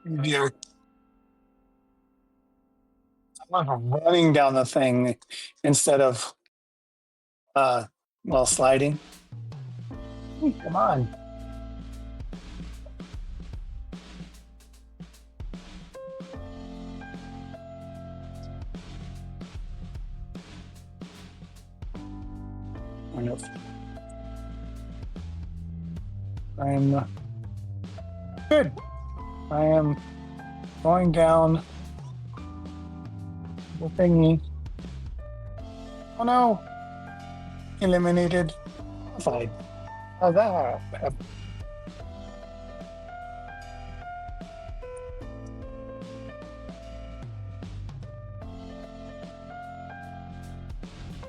Yeah. I'm running down the thing instead of sliding. Come on. I'm good. I am going down the thingy. Oh no! Eliminated. Fine. How's that happen?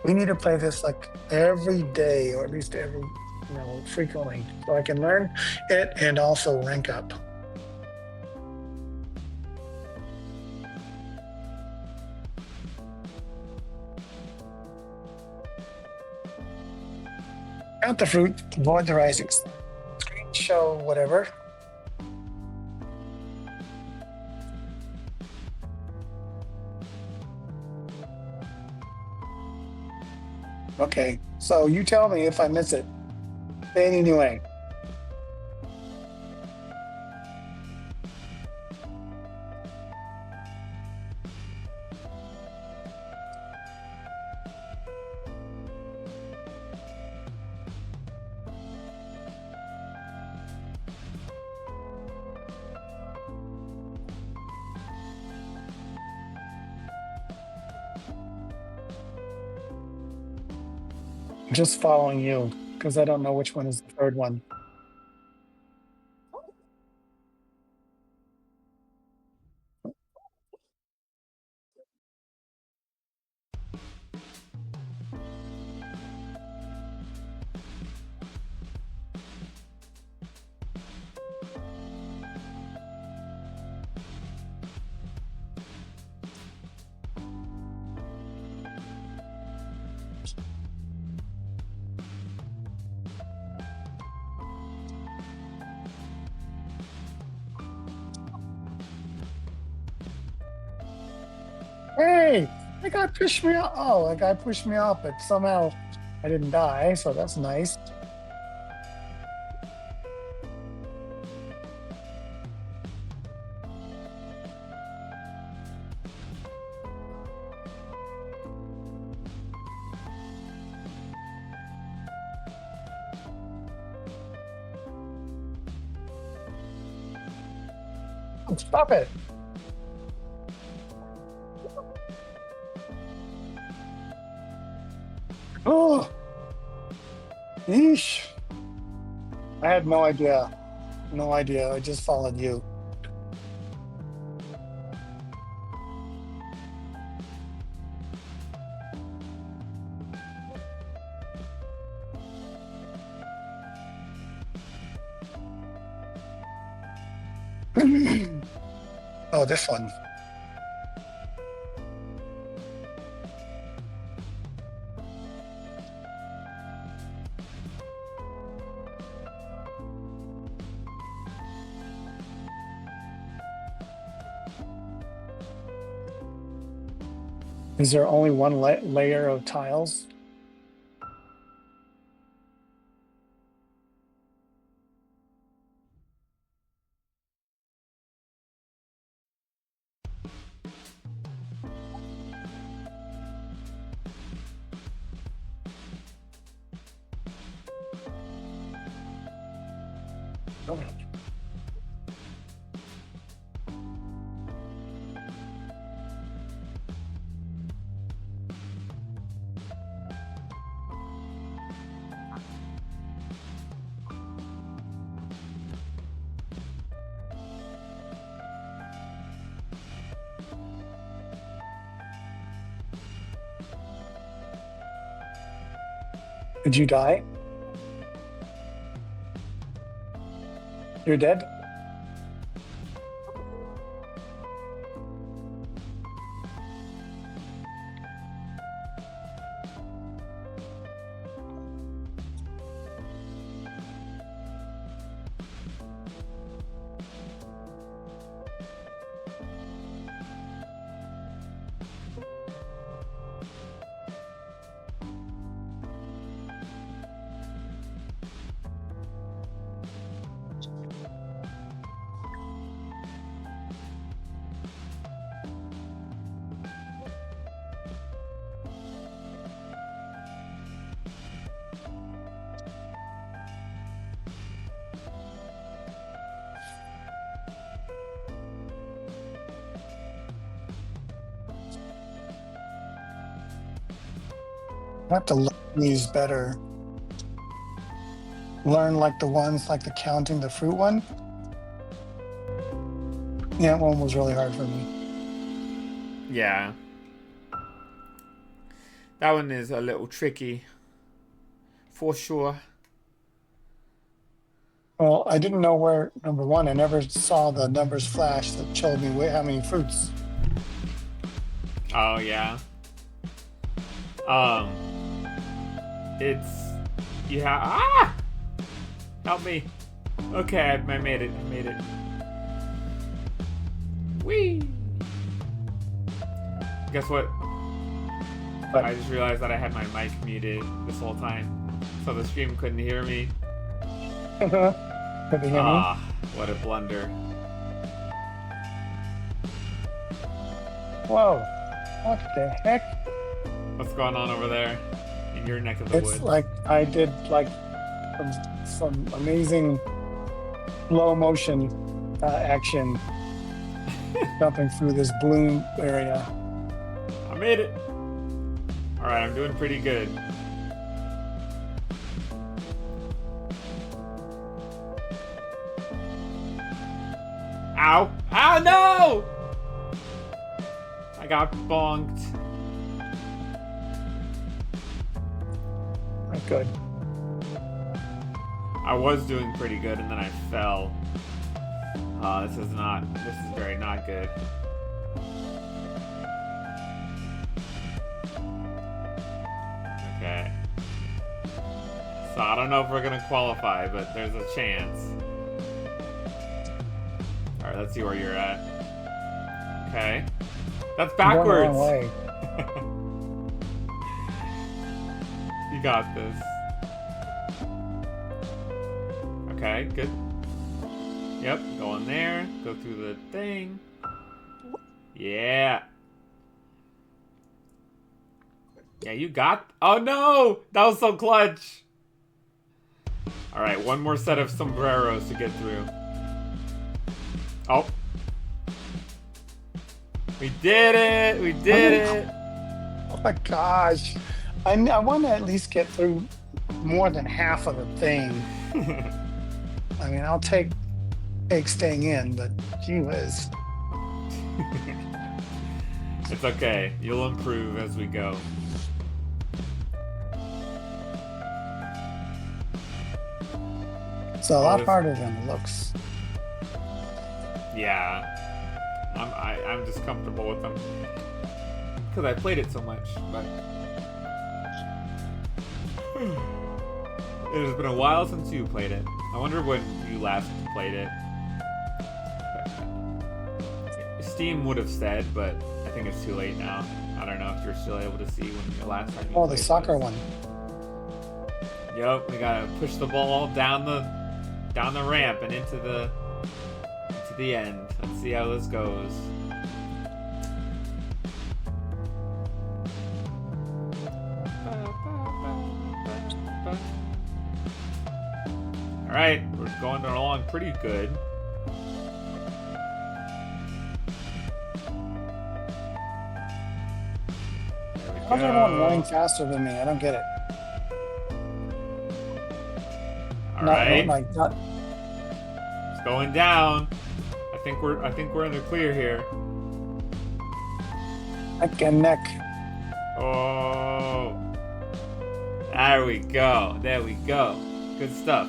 We need to play this like every day, or at least frequently, so I can learn it and also rank up. Count the fruit, avoid the rising sun. Screen show whatever. Okay, so you tell me if I miss it. Say it anyway. I'm just following you because I don't know which one is the third one. Hey, that guy pushed me off. Oh, that guy pushed me off, but somehow I didn't die, so that's nice. Stop it. Oh, yeesh. I had no idea. No idea. I just followed you. Oh, this one. Is there only one layer of tiles? Oh. Did you die? You're dead? I have to learn these better. Learn like the ones like the counting the fruit one. Yeah, that one was really hard for me. Yeah. That one is a little tricky. For sure. Well, I didn't know where number one. I never saw the numbers flash that showed me how many fruits. Oh, yeah. Um, it's... Yeah. Ah! Help me. Okay, I made it. I made it. Whee! Guess what? But I just realized that I had my mic muted this whole time, so the stream couldn't hear me. could you hear me? Ah, what a blunder. Whoa! What the heck? What's going on over there in your neck of the It's woods? like I did like some amazing slow motion action jumping through this bloom area. I made it. All right, I'm doing pretty good. Ow! Ow! No! I got bonked. Not good. I was doing pretty good, and then I fell. This is very not good. Okay. So I don't know if we're gonna qualify, but there's a chance. Alright, let's see where you're at. Okay. That's backwards! Going the wrong way. You got this. Okay, good. Yep, go in there, go through the thing. Yeah. Yeah, you got... Oh no! That was so clutch! Alright, one more set of sombreros to get through. Oh. We did it! We did it! Oh my gosh. I want to at least get through more than half of the thing. I mean, I'll take staying in, but gee whiz. It's okay. You'll improve as we go. It's a lot harder than it looks. Yeah. I'm just comfortable with them. Because I played it so much, but... It has been a while since you played it. I wonder when you last played it. Steam would have said, but I think it's too late now. I don't know if you're still able to see when your last time you Oh, played the soccer was. one. Yep, we gotta push the ball down the ramp and into the end. Let's see how this goes. Alright, we're going along pretty good. How's everyone running faster than me? I don't get it. Alright. Not It's going down. I think we're in the clear here. neck and neck. Oh. There we go. There we go. Good stuff.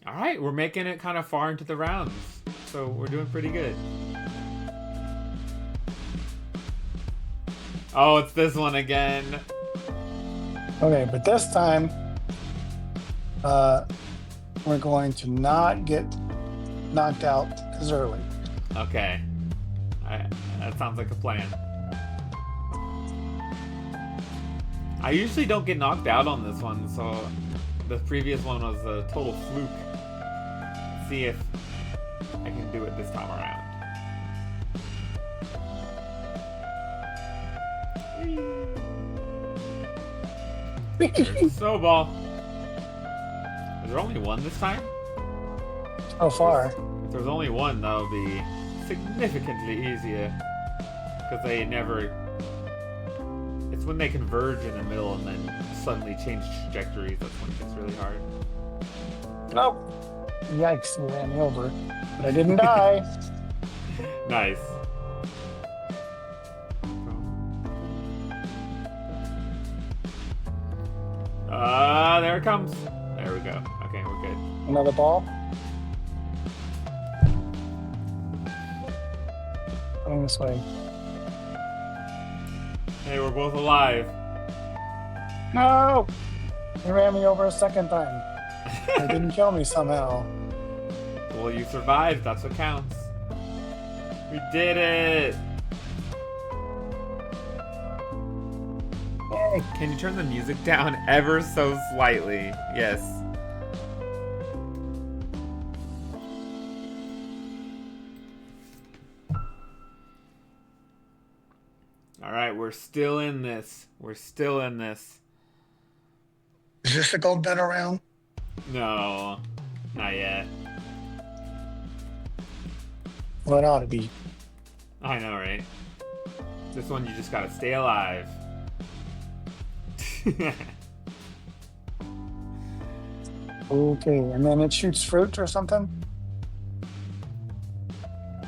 Alright, we're making it kind of far into the rounds. So we're doing pretty good. Oh, it's this one again. Okay, but this time, we're going to not get knocked out as early. Okay. That sounds like a plan. I usually don't get knocked out on this one, so the previous one was a total fluke. Let's see if I can do it this time around. There's a snowball. Is there only one this time? So far. Is there's only one, that'll be significantly easier. Because they never... It's when they converge in the middle and then suddenly change trajectories, that's when it gets really hard. Oh, yikes, you ran me over. But I didn't die. Nice. There it comes. There we go. Okay, we're good. Another ball. Going this way. Hey, we're both alive. No! You ran me over a second time. It didn't kill me somehow. Well, you survived. That's what counts. We did it! Hey. Can you turn the music down ever so slightly? Yes. Alright, we're still in this. We're still in this. Is this the gold medal round? No, not yet. Well, it ought to be. I know, right? This one you just gotta stay alive. Okay, and then it shoots fruit or something?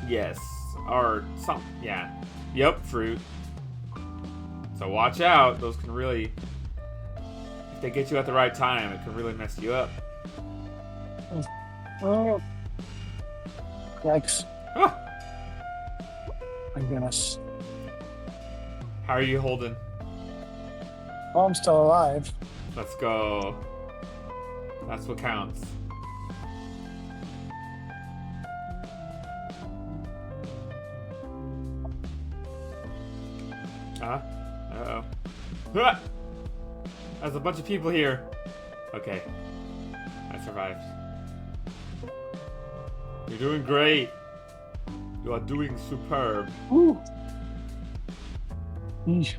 Yes, or some, yeah. Yep, fruit. So watch out, those can really, if they get you at the right time, it can really mess you up. Oh. Yikes. Ah, My goodness. how are you holding? Oh, I'm still alive. Let's go. That's what counts. Uh-oh. Ah! There's a bunch of people here. Okay. I survived. You're doing great. You are doing superb. Woo. Yeesh.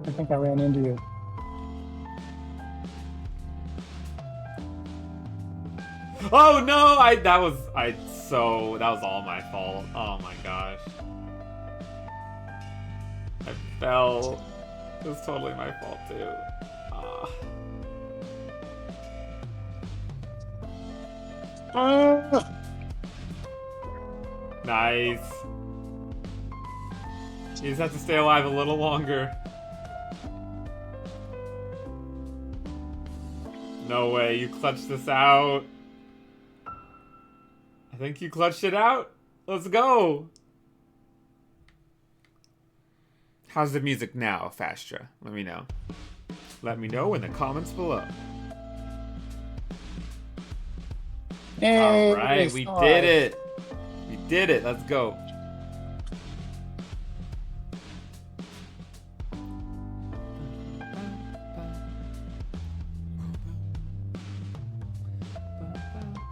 I think I ran into you. Oh no! That was all my fault. Oh my gosh. I fell. It was totally my fault too. Nice. You just have to stay alive a little longer. No way, you clutched this out. I think you clutched it out. Let's go. How's the music now, Fastra? Let me know. Let me know in the comments below. Hey, Alright, we did it. We did it. Let's go.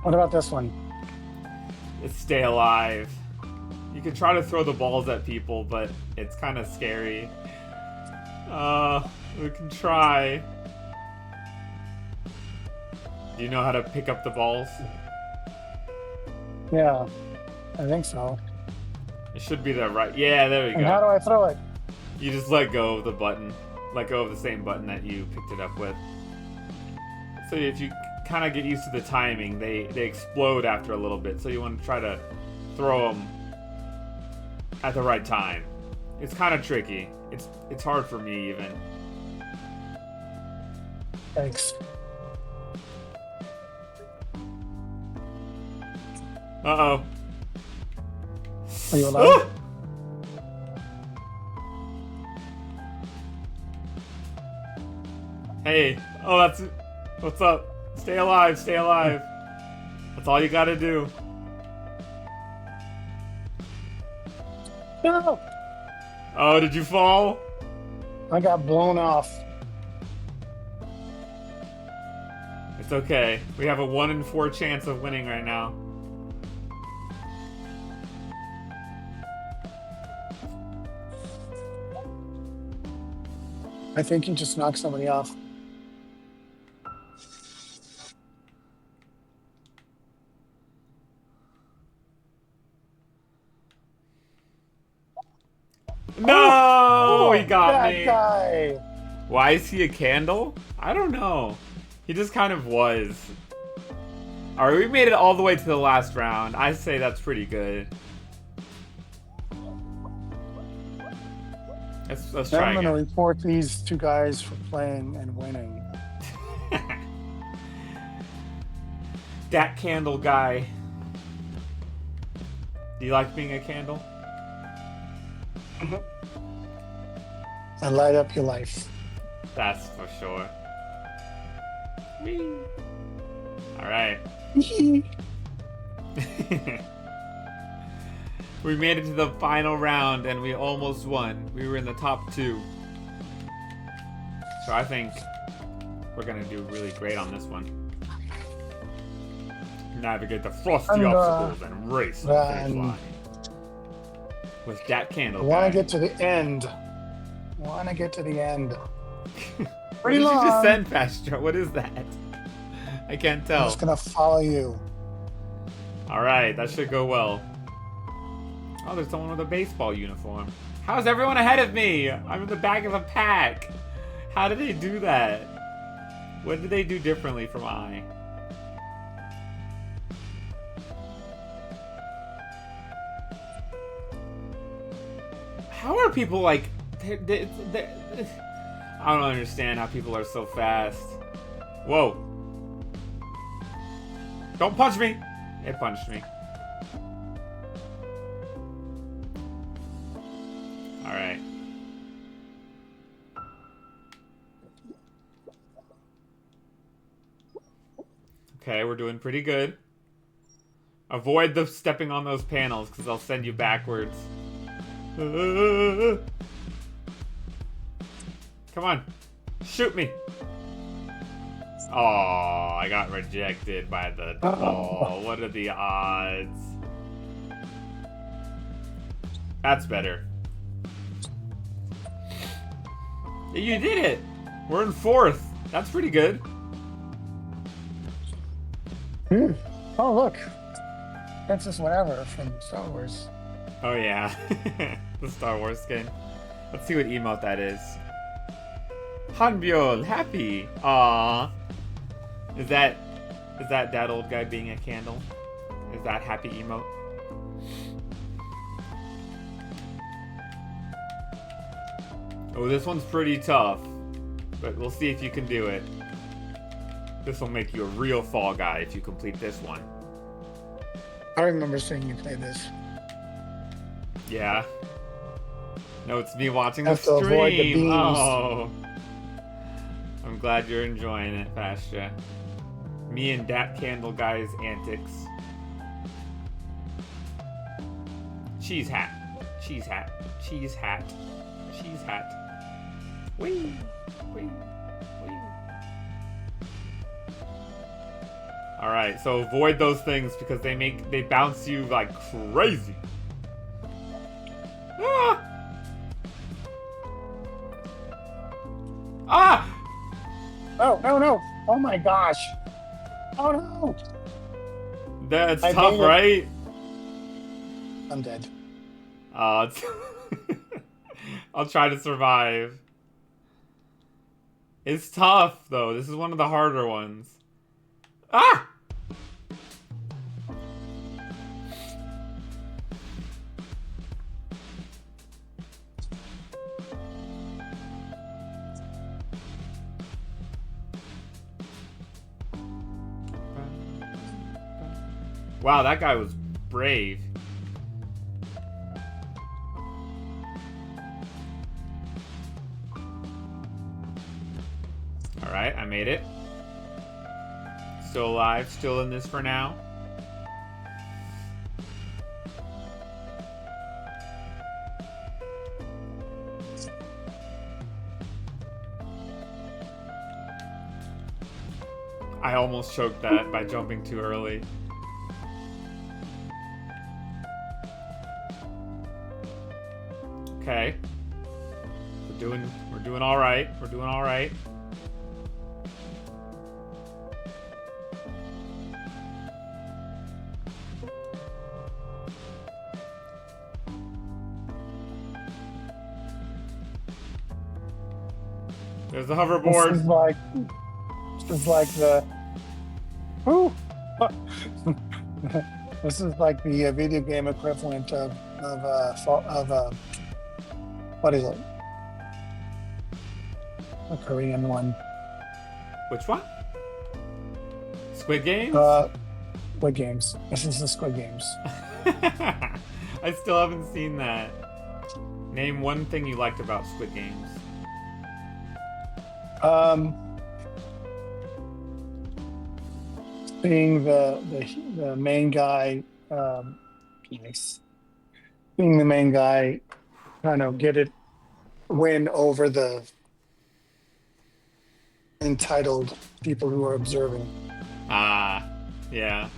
What about this one? It's stay alive. You can try to throw the balls at people, but it's kind of scary. We can try. Do you know how to pick up the balls? Yeah, I think so. It should be the right. Yeah, there we And how go. do I throw it? You just let go of the button. Let go of the same button that you picked it up with. So if you kind of get used to the timing, they explode after a little bit. So you want to try to throw them at the right time. It's kind of tricky. It's hard for me even. Thanks. Uh-oh. Are you alive? Hey. Oh, that's... What's up? Stay alive, stay alive. That's all you gotta do. No! Oh, did you fall? I got blown off. It's okay. We have a 1 in 4 chance of winning right now. I think you just knocked somebody off. No, he Oh, got that me. guy. Why is he a candle? I don't know. He just kind of was. Alright, we made it all the way to the last round. I say that's pretty good. Let's try I'm going to again. report these two guys for playing and winning. That candle guy. Do you like being a candle? And light up your life. That's for sure. Whee. Alright. We made it to the final round and we almost won. We were in the top 2. So I think we're gonna do really great on this one. Navigate the frosty obstacles and race the finish line. With that candle. I want to get to the end. What Pretty did long. you just send, Pastor? What is that? I can't I'm tell. just going to follow you. Alright, that should go well. Oh, there's someone with a baseball uniform. How's everyone ahead of me? I'm in the back of a pack. How did they do that? What did they do differently from I? How are people like... I don't understand how people are so fast. Whoa. Don't punch me! It punched me. Alright. Okay, we're doing pretty good. Avoid the stepping on those panels, because they'll send you backwards. Come on. Shoot me. Oh, I got rejected by the ball. What are the odds? That's better. You did it! We're in 4th. That's pretty good. Oh, look. Princess whatever from Star Wars. Oh, yeah. The Star Wars skin. Let's see what emote that is. Hanbyul, happy. Aww. Is that old guy being a candle? Is that happy emote? Oh, this one's pretty tough. But we'll see if you can do it. This will make you a real Fall Guy if you complete this one. I remember seeing you play this. Yeah. No, it's me watching the Have to avoid the stream. beams. Oh. I'm glad you're enjoying it, Pasha. Me and that candle guy's antics. Cheese hat. Cheese hat. Cheese hat. Cheese hat. Whee! Whee! Whee! Alright, so avoid those things because they bounce you like crazy. Ah! Ah! Oh, no. Oh my gosh. Oh no. That's I tough, made it. right? I'm dead. It's I'll try to survive. It's tough, though. This is one of the harder ones. Ah! Wow, that guy was brave. Alright, I made it. Still alive, still in this for now. I almost choked that by jumping too early. Okay. We're doing all right. We're doing all right. There's the This hoverboard. is like the whoo. This is like the video game equivalent of what is it? A Korean one. Which one? Squid Games? Squid Games. This is the Squid Games. I still haven't seen that. Name one thing you liked about Squid Games. Being the main guy, nice. Being the main guy, kind of win over the entitled people who are observing. Ah, yeah.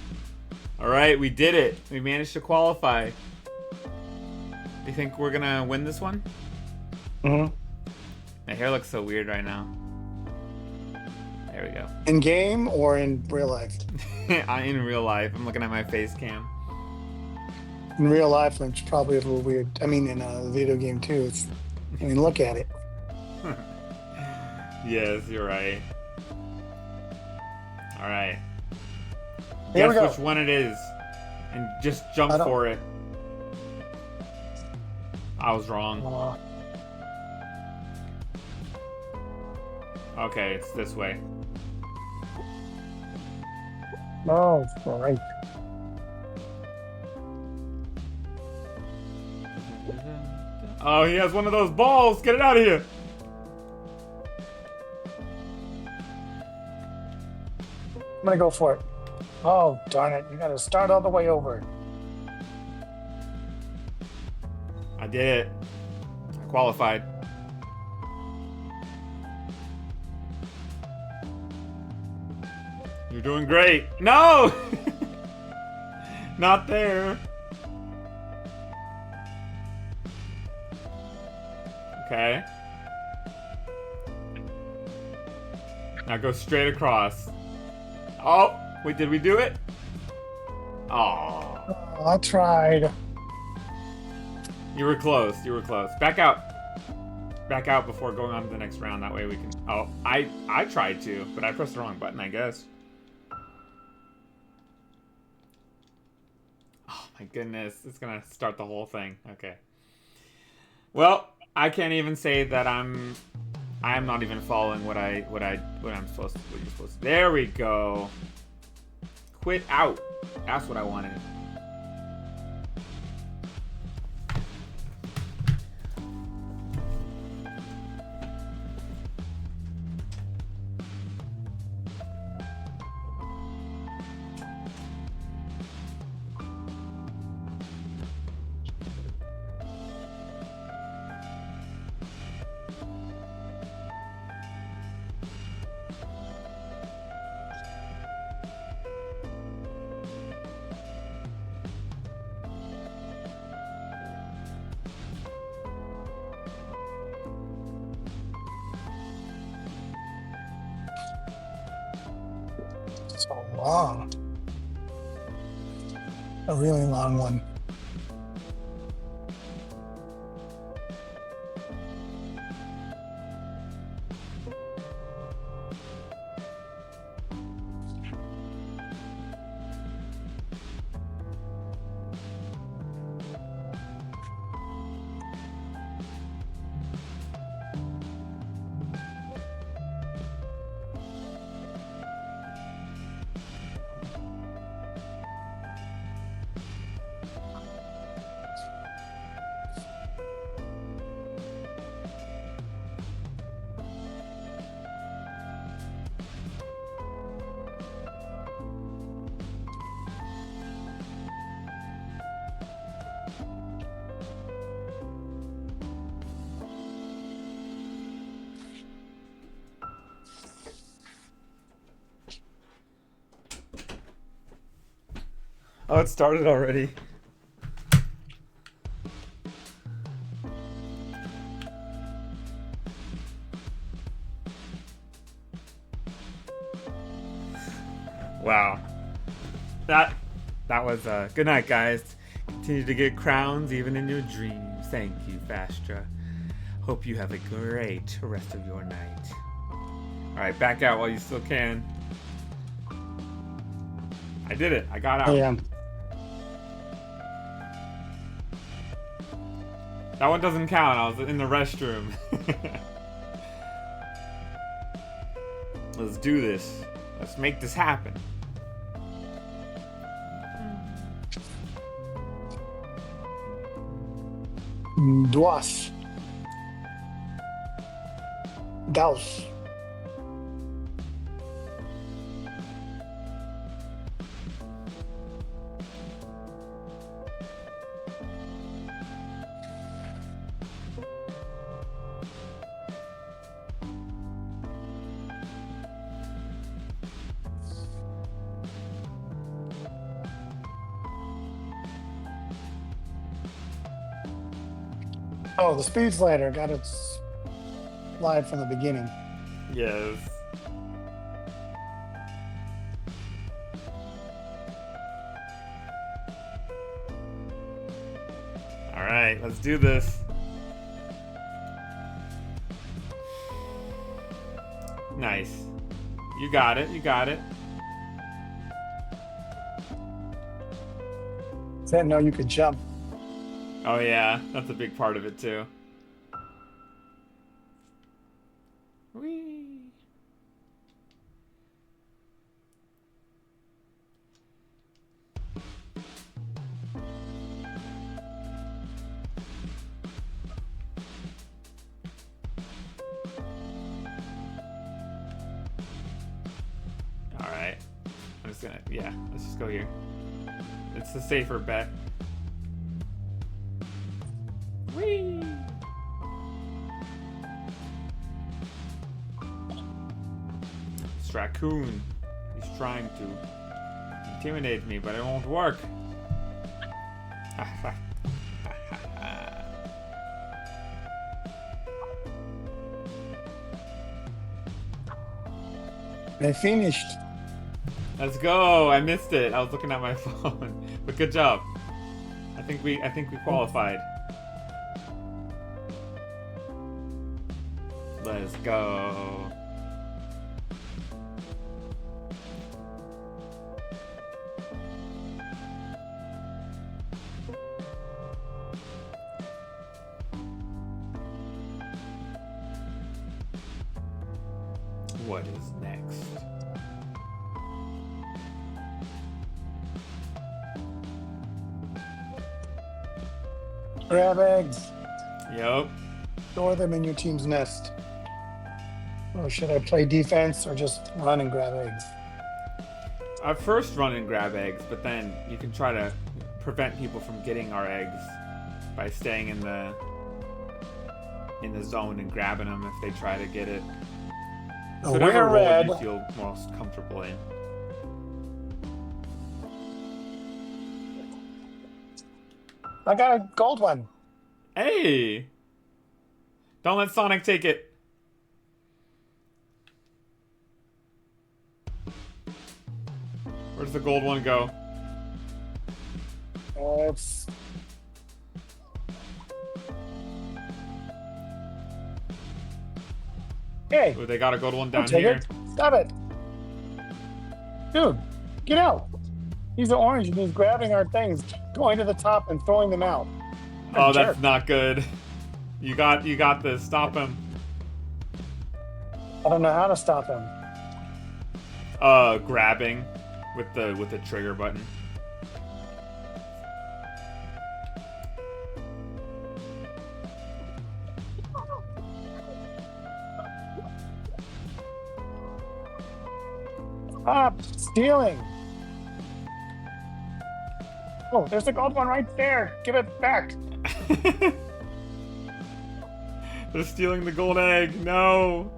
All right, we did it. We managed to qualify. Do you think we're gonna win this one? Mm-hmm. My hair looks so weird right now. There we go. In game or in real life? In real life, I'm looking at my face cam. In real life, it's probably a little weird. I mean, in a video game too. Look at it. Yes, you're right. All right. Here we Guess go. which one it is, and just jump for it. I was wrong. Okay, it's this way. Oh, right. Oh, he has one of those balls. Get it out of here. I'm gonna go for it. Oh, darn it. You gotta start all the way over. I did it. I qualified. You're doing great. No! Not there. Okay. Now go straight across. Oh, wait, did we do it? Oh. I tried. You were close. You were close. Back out. Back out before going on to the next round. That way we can... Oh, I tried to, but I pressed the wrong button, I guess. Oh, my goodness. It's going to start the whole thing. Okay. Well, I can't even say that I'm not even following what I'm supposed to... What you're supposed to... There we go. Quit out. That's what I wanted. So long. A really long one. Oh, it started already. Wow. That was good night, guys. Continue to get crowns even in your dreams. Thank you, Fastra. Hope you have a great rest of your night. Alright, back out while you still can. I did it. I got out. Yeah. That one doesn't count. I was in the restroom. Let's do this. Let's make this happen. Dos. Dos. Oh, the speed slider got its slide from the beginning. Yes. Alright, let's do this. Nice. You got it, you got it. Didn't know you could jump. Oh yeah, that's a big part of it too. Whee! Alright. I'm just gonna, yeah, let's just go here. It's the safer bet. Whee! This raccoon. He's trying to intimidate me, but it won't work. They finished. Let's go! I missed it. I was looking at my phone, but good job. I think we qualified. Let's go. What is next? Grab eggs. Yup. Store them in your team's nest. Or should I play defense or just run and grab eggs? I first run and grab eggs, but then you can try to prevent people from getting our eggs by staying in the zone and grabbing them if they try to get it. So whatever We're role red. you feel most comfortable in. I got a gold one. Hey! Don't let Sonic take it. Where's the gold one go? It's hey, Ooh, they got a gold one down don't take here. it. Stop it, dude. Get out. He's orange and he's grabbing our things, going to the top and throwing them out. What a Oh, that's jerk. not good. You got this. Stop him. I don't know how to stop him. Grabbing with the trigger button. Stop stealing. Oh, there's the gold one right there. Give it back. They're stealing the gold egg. No.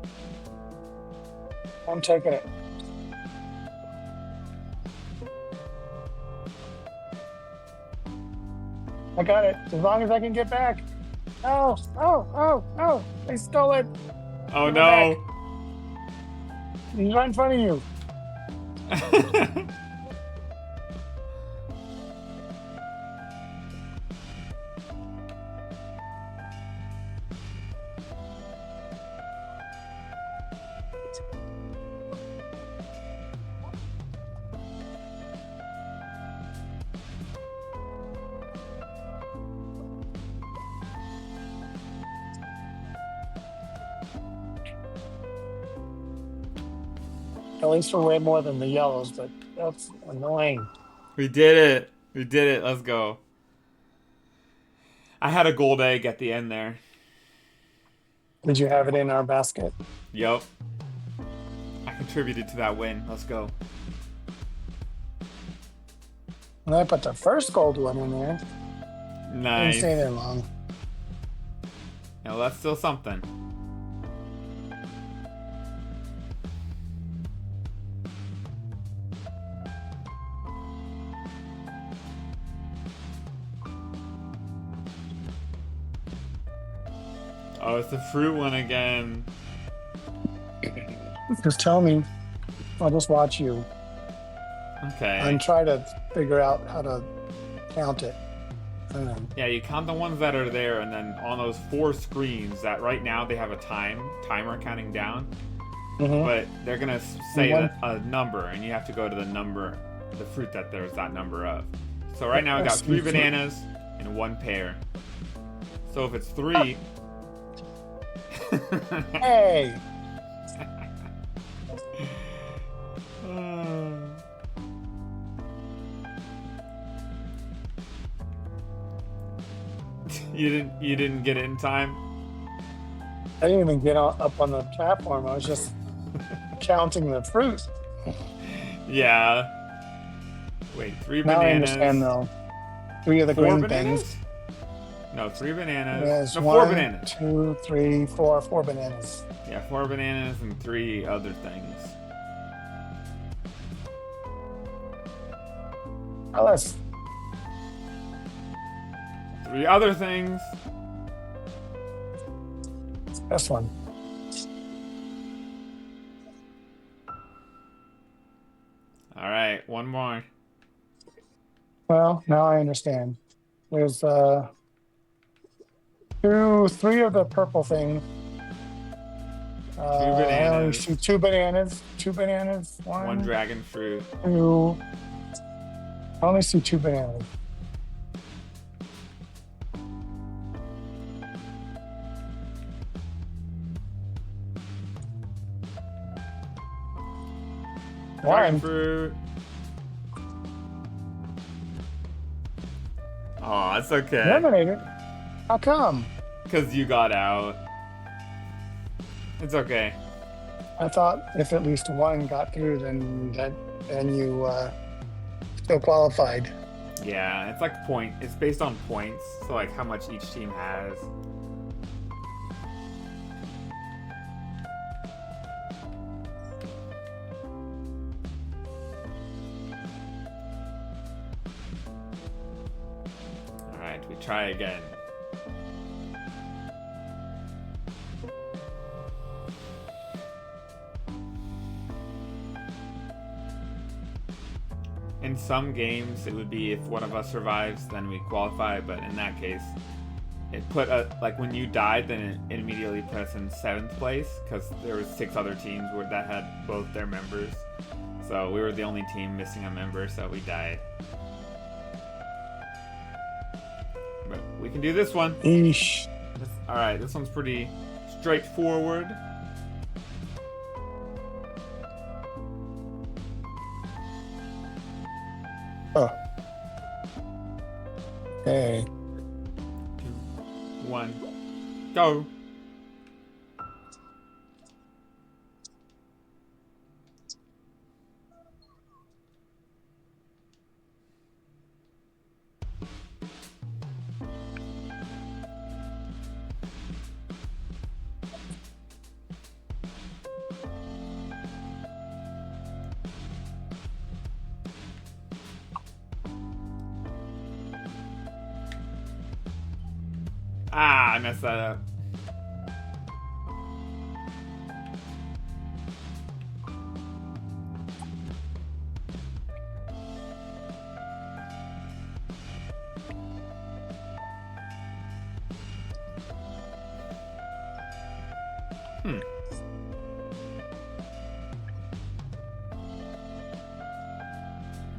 I'm taking it. I got it. As long as I can get back. Oh, oh, oh, oh. They stole it. Oh Give it no. He's right in front of you. At least we're way more than the yellows, but that's annoying. We did it. We did it. Let's go. I had a gold egg at the end there. Did you have it in our basket? Yup. I contributed to that win. Let's go. And I put the first gold one in there. Didn't Nice. stay there long. Yeah, well, that's still something. Oh, it's the fruit one again. Just tell me. I'll just watch you Okay. and try to figure out how to count it. Yeah, you count the ones that are there, and then on those 4 screens that right now they have a timer counting down, but they're gonna say a number, and you have to go to the number, the fruit that there's that number of. So right now I got 3 bananas and 1 pear. So if it's 3, Hey! You didn't get it in time. I didn't even get up on the platform. I was just counting the fruit. Yeah. Wait, 3 Now bananas. I understand, though. 3 of the 4 green bananas? things. No, 3 bananas. There's No, 1, 4 bananas. 2, 3, 4. 4 bananas. Yeah, 4 bananas and 3 other things. Oh, that's 3 other things. this one. All right, one more. Well, now I understand. There's 3 of the purple thing. 2 I only bananas. see 2 bananas. 2 bananas. 1 dragon fruit. 2. I only see 2 bananas. Dragon 1. fruit. Oh, that's okay. Eliminated. How come? Because you got out. It's okay. I thought if at least 1 got through, then you still qualified. Yeah, it's like point. It's based on points. So like how much each team has. All right, we try again. In some games, it would be if one of us survives, then we qualify. But in that case, it put like when you died, then it immediately put us in 7th place because there was 6 other teams that had both their members. So we were the only team missing a member, so we died. But we can do this one. Eesh. All right, this one's pretty straightforward. Oh. Okay. 2, 1, go. Ah, I messed that up.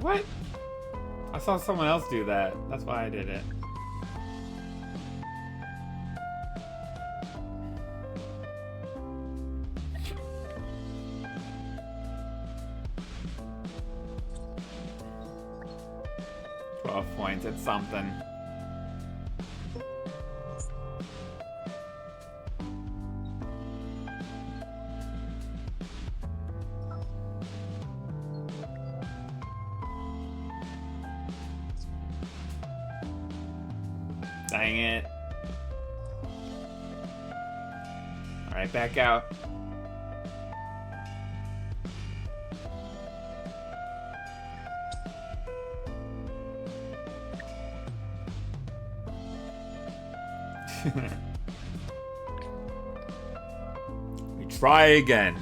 What? I saw someone else do that. That's why I did it. 12 points. It's something. Dang it. Alright, back out. We try again.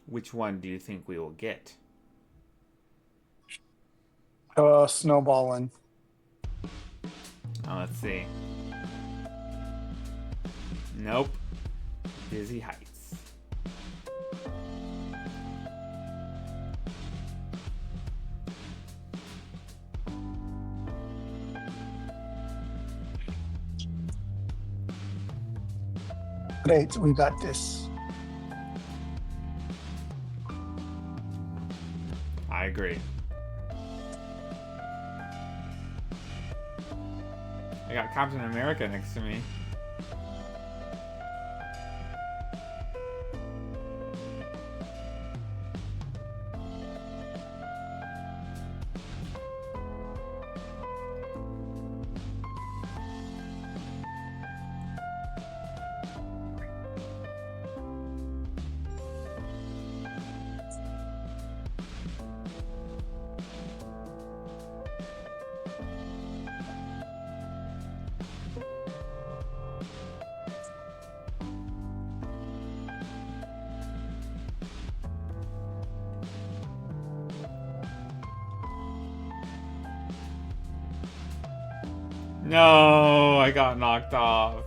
Which one do you think we will get? Snowballing. Oh, let's see. Nope. Dizzy Heights. Great, we got this. I agree. I got Captain America next to me. No, I got knocked off.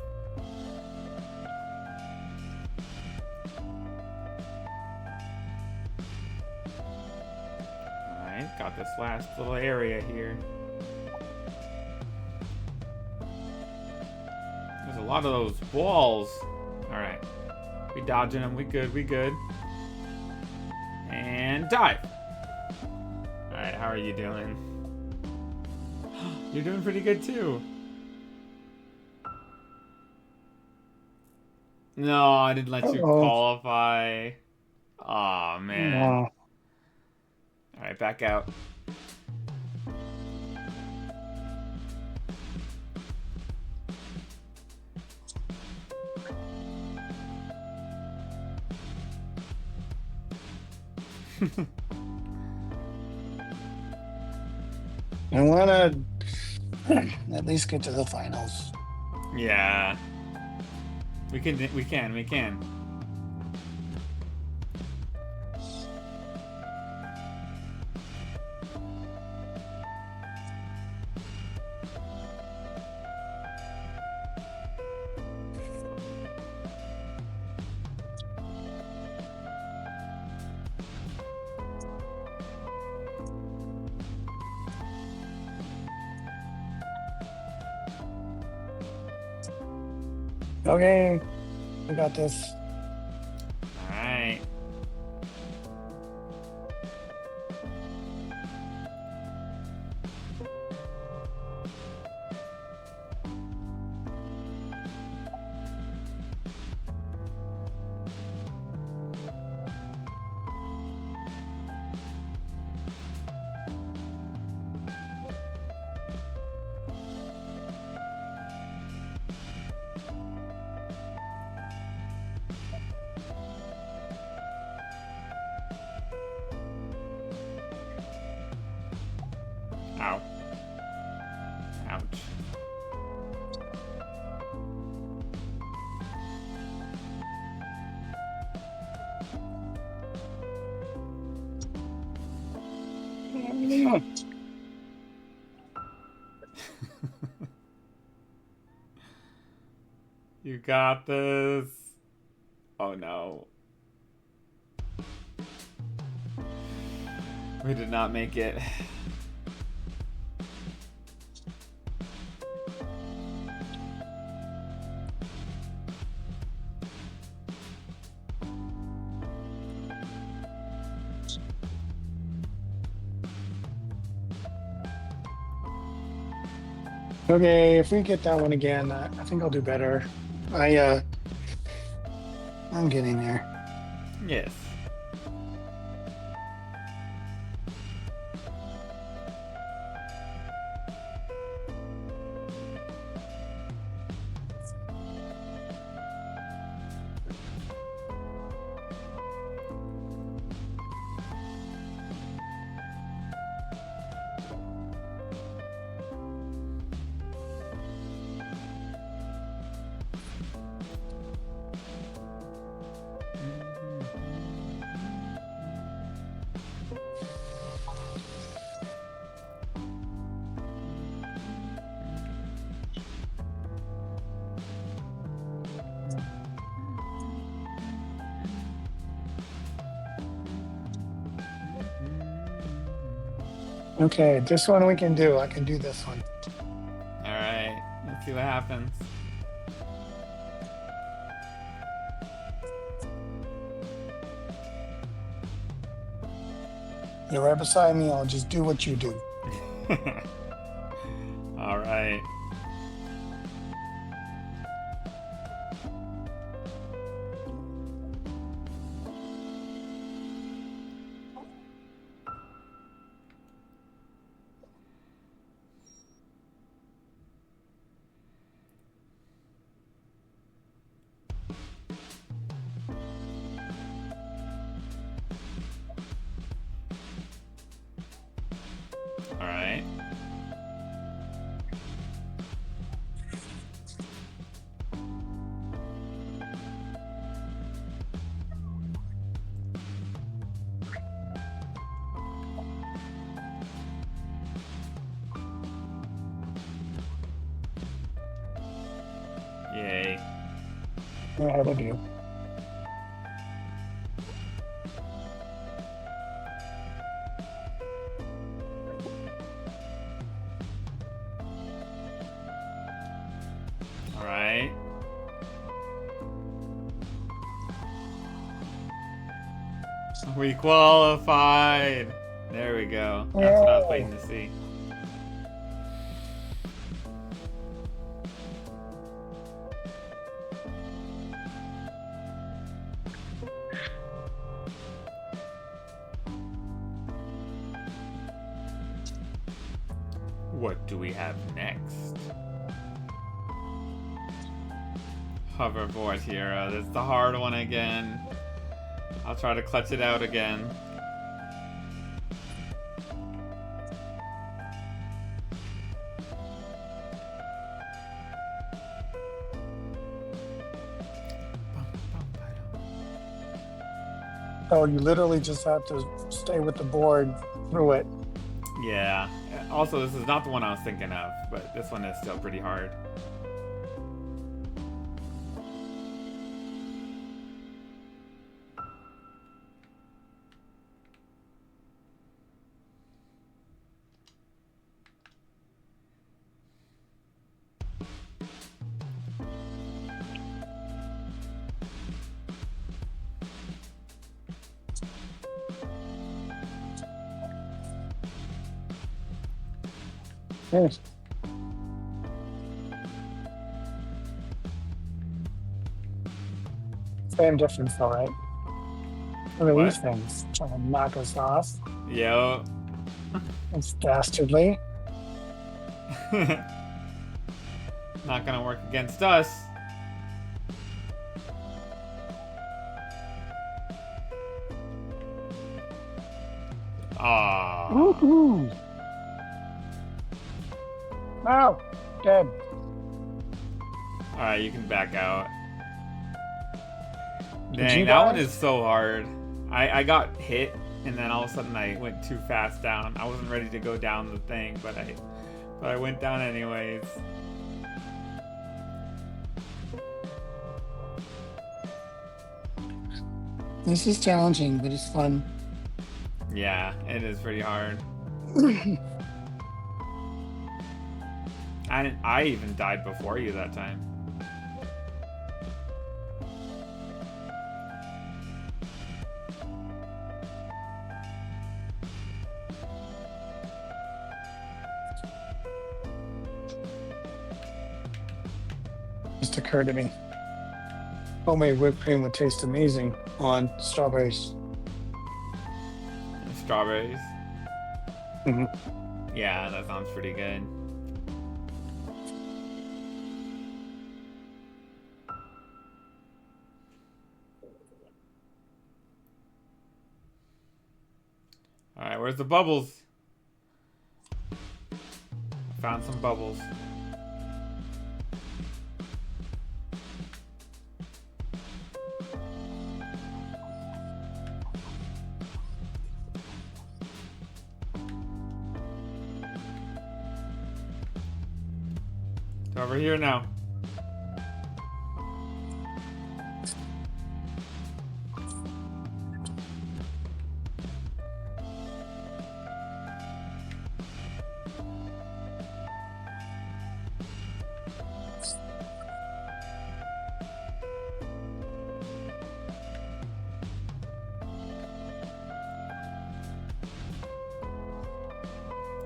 Alright, got this last little area here. There's a lot of those balls. Alright. We dodging them. We good. We good. And dive. Alright, how are you doing? You're doing pretty good too. No, I didn't let you qualify. Aw, man. Alright, back out. I want to at least get to the finals. Yeah. We can. Okay, we got this. Alright. Ow. Ouch. You got this. Oh no. We did not make it. Okay, if we get that one again, I think I'll do better. I I'm getting there. Yes. Okay, this one we can do. I can do this one. All right. Let's see what happens. You're right beside me. I'll just do what you do. All right. All right. Yay. Go ahead of you. All right. We qualified. There we go. That's what I was waiting to see. What do we have next? Hoverboard hero. This is the hard one again. I'll try to clutch it out again. Oh, you literally just have to stay with the board through it. Yeah. Also, this is not the one I was thinking of, but this one is still pretty hard. Yes. Same difference, all right. Look at What? these things trying to knock us off. Yo. It's dastardly. Not gonna work against us. Ah. Woohoo! No, dead. Alright, you can back out. Did Dang, you that one die? is so hard. I got hit, and then all of a sudden I went too fast down. I wasn't ready to go down the thing, but I went down anyways. This is challenging, but it's fun. Yeah, it is pretty hard. I even died before you that time. just occurred to me. Homemade whipped cream would taste amazing on strawberries. Strawberries. Hmm. Yeah, that sounds pretty good. Alright, where's the bubbles? I found some bubbles. It's over here now.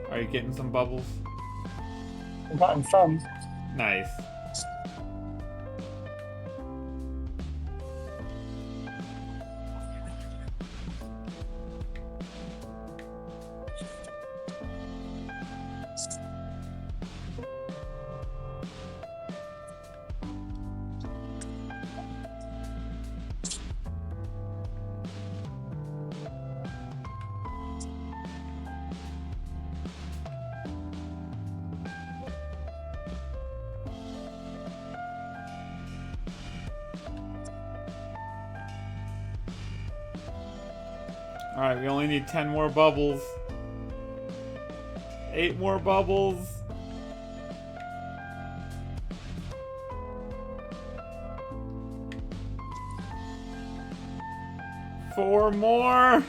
Are you getting some bubbles? I've gotten some. Nice. Alright, we only need 10 more bubbles. 8 more bubbles. Four more.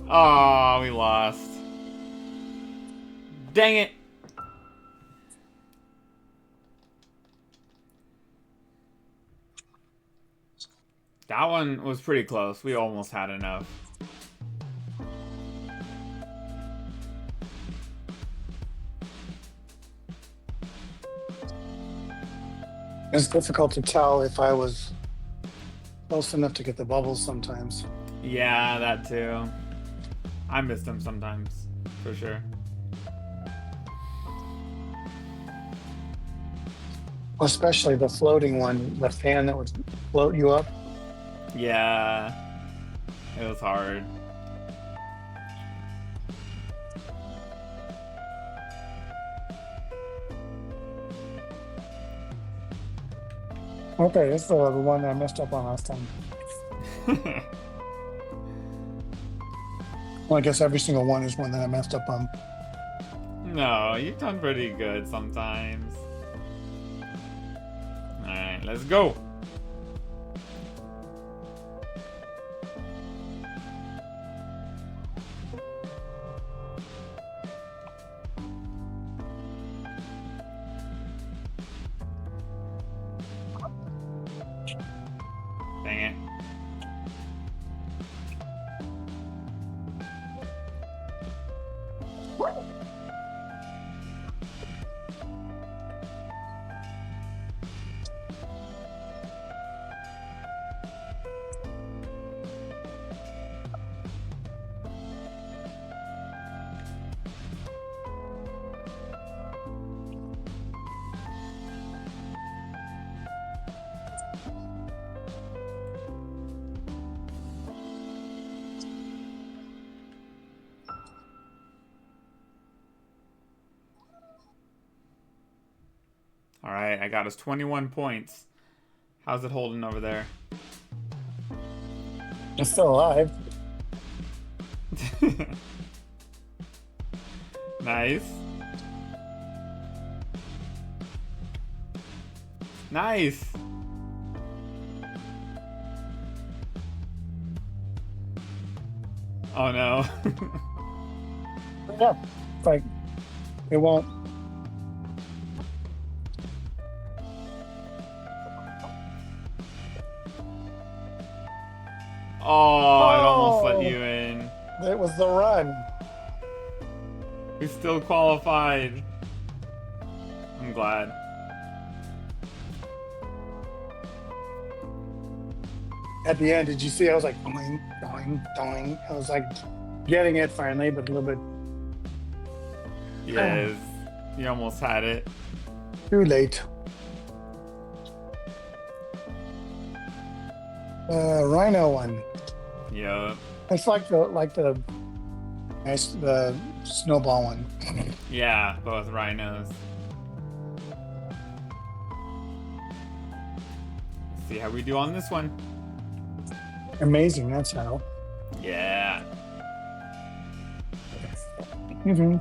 Oh, we lost. Dang it. That one was pretty close. We almost had enough. It's difficult to tell if I was close enough to get the bubbles sometimes. Yeah, that too. I miss them sometimes, for sure. Especially the floating one, the fan that would float you up. Yeah, it was hard. Okay, this is the one I messed up on last time. Well, I guess every single one is one that I messed up on. No, you've done pretty good sometimes. Alright, let's go. Dang it. Alright, I got us 21 points. How's it holding over there? It's still alive. Nice. Nice. Oh no. Yeah, like it won't. Oh, it almost let you in. It was the run. We still qualified. I'm glad. at the end, did you see? I was like, doing, doing, doing. I was like getting it finally, but a little bit Yes. You almost had it. too late. Rhino one. Yup. It's like the nice the snowball one. Yeah, both rhinos. See how we do on this one. Amazing. That's how. Yeah. Mm-hmm.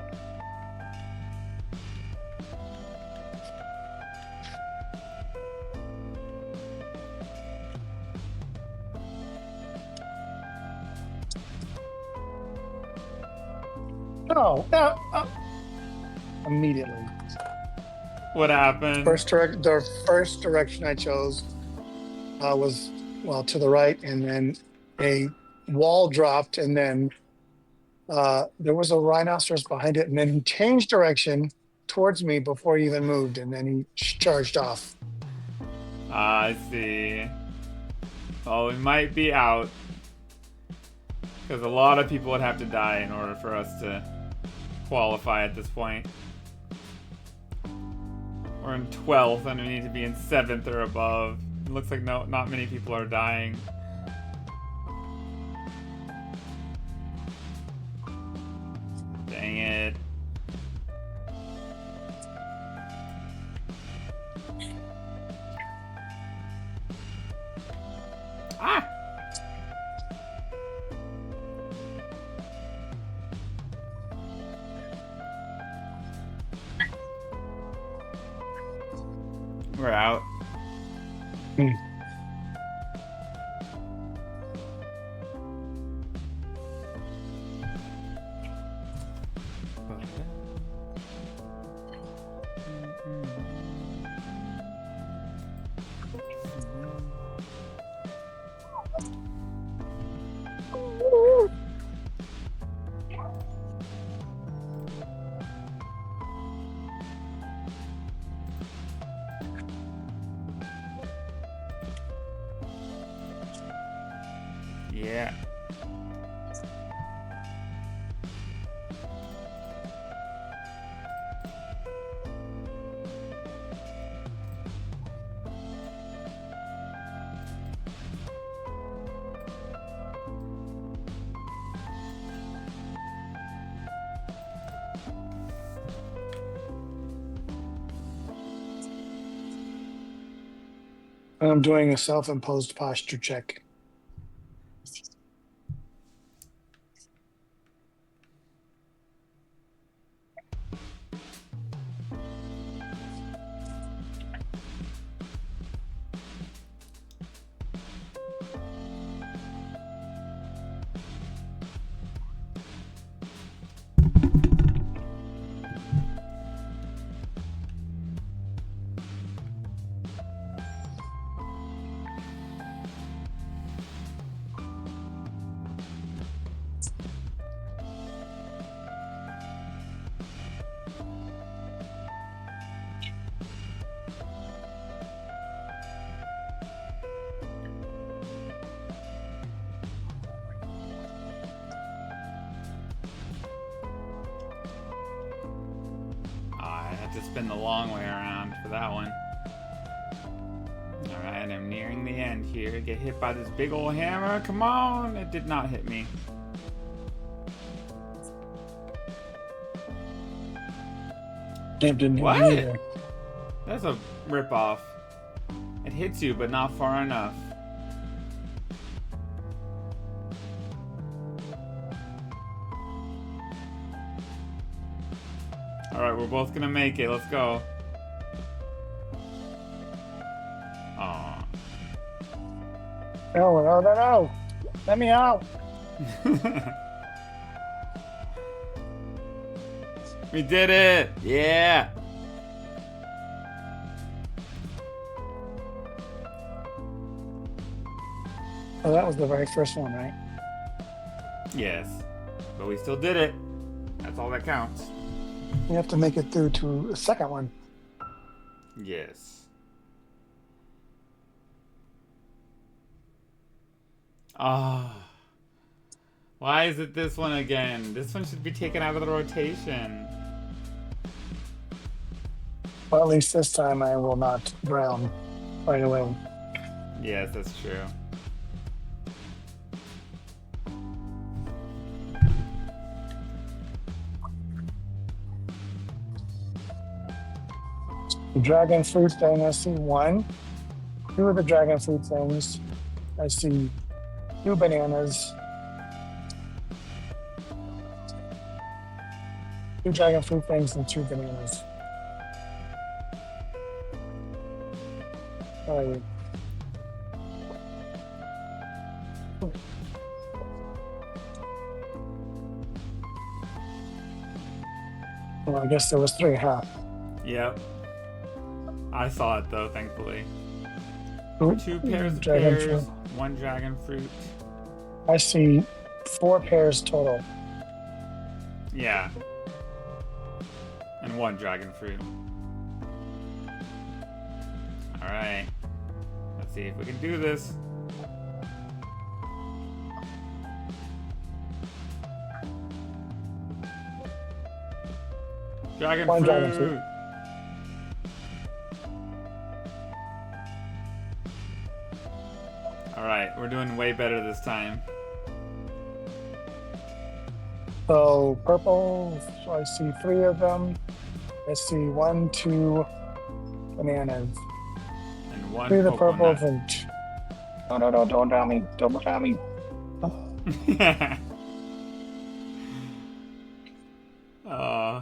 Oh, immediately. What happened? The first direction I chose was well to the right, and then a wall dropped, and then there was a rhinoceros behind it, and then he changed direction towards me before he even moved, and then he charged off. I see. Well, we might be out. Because a lot of people would have to die in order for us to qualify at this point. We're in 12th and we need to be in 7th or above. It looks like not many people are dying. Dang it. Ah! We're out. Hmm. Yeah. I'm doing a self-imposed posture check. I have to spin the long way around for that one. Alright, I'm nearing the end here. Get hit by this big old hammer. Come on! It did not hit me. It didn't hit What? me either. That's a ripoff. It hits you, but not far enough. Alright, we're both gonna make it. Let's go. Aw. No. Let me out. We did it! Yeah! Oh, that was the very first one, right? Yes. But we still did it. That's all that counts. You have to make it through to the second one. Yes. Oh. Why is it this one again? This one should be taken out of the rotation. Well, at least this time I will not drown right away. Yes, that's true. The dragon fruit thing, I see one. Two of the dragon fruit things. I see two bananas. Two dragon fruit things and two bananas. Sorry. Well, I guess there was three, huh? Yep. I saw it though, thankfully. Fruit, Two pairs of dragon pears, fruit. one dragon fruit. I see 4 pairs total. Yeah. And one dragon fruit. Alright. Let's see if we can do this. Dragon One fruit. dragon fruit. Alright, we're doing way better this time. So purple, so I see 3 of them. I see 1, 2 bananas. And one 3 of the coconut. purples and no, don't drown me. Don't drown me. uh,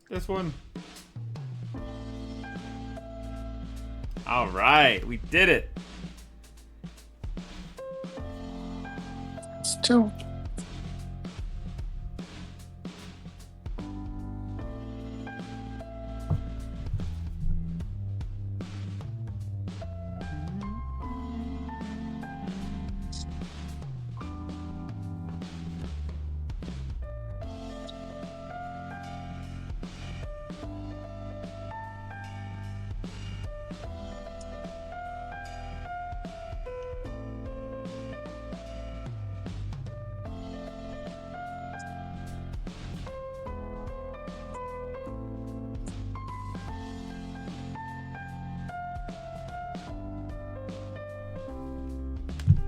this one. All right, we did it. It's 2.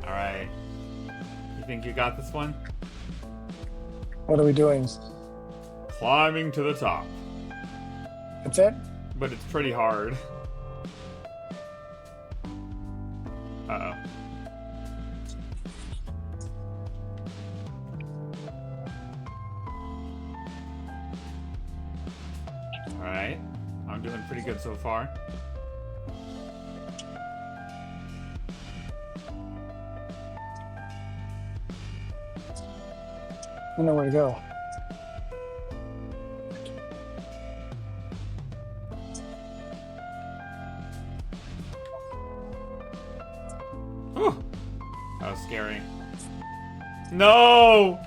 All right. You think you got this one? What are we doing? Climbing to the top. That's it? But it's pretty hard. Uh-oh. Alright. I'm doing pretty good so far. I don't know where to go. Whew. That was scary. No!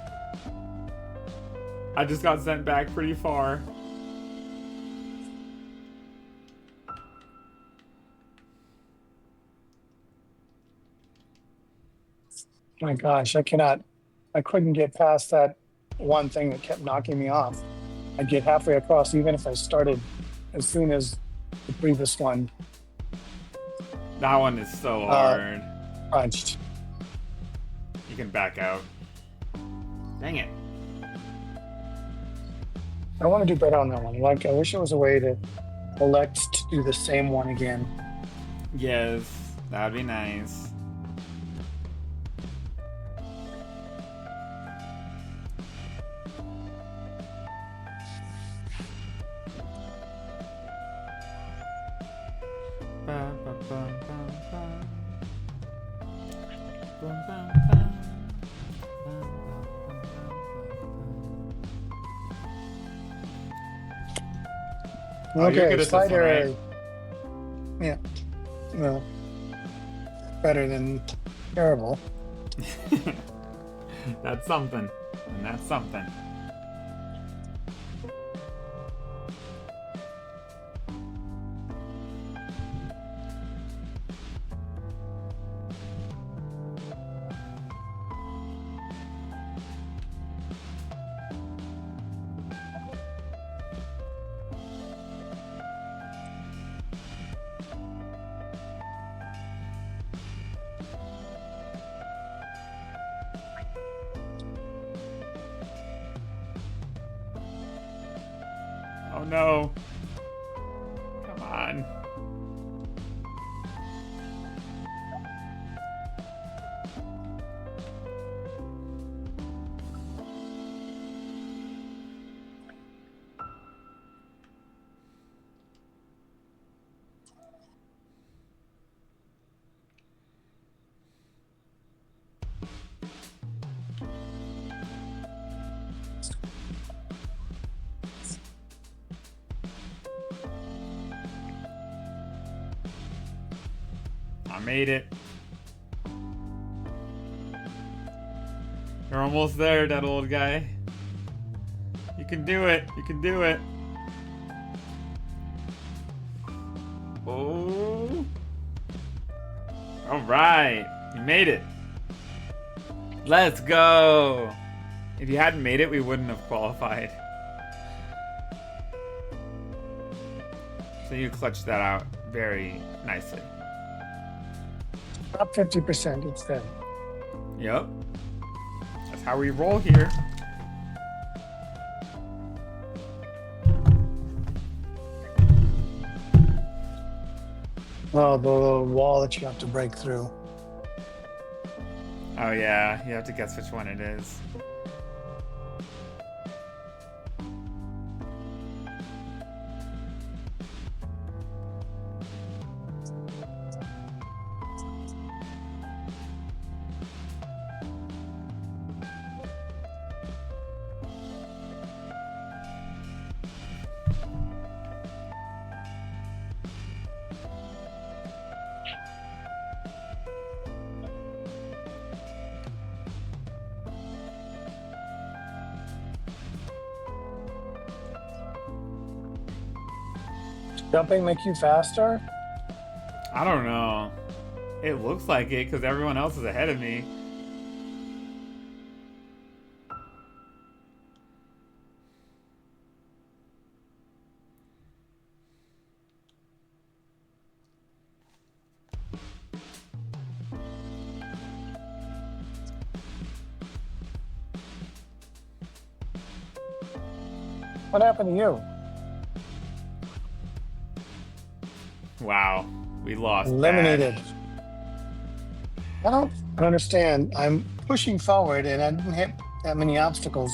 I just got sent back pretty far. My gosh, I couldn't get past that one thing that kept knocking me off. I'd get halfway across even if I started as soon as the previous one That one is so hard. punched. You can back out. Dang it. I want to do better on that one. Like, I wish there was a way to elect to do the same one again. Yes, that'd be nice. Oh, you're good Okay, at this one, spider. right? Yeah. Well, better than terrible. That's something. And that's something. Oh no. Come on. I made it. You're almost there, that old guy. You can do it. You can do it. Oh. All right. You made it. Let's go. If you hadn't made it, we wouldn't have qualified. So you clutched that out very nicely. Up 50% instead. Yep. That's how we roll here. Oh, the wall that you have to break through. Oh yeah, you have to guess which one it is. Jumping make you faster? I don't know. It looks like it because everyone else is ahead of me. What happened to you? Wow, we lost. Eliminated. Bad. I don't understand. I'm pushing forward and I didn't hit that many obstacles.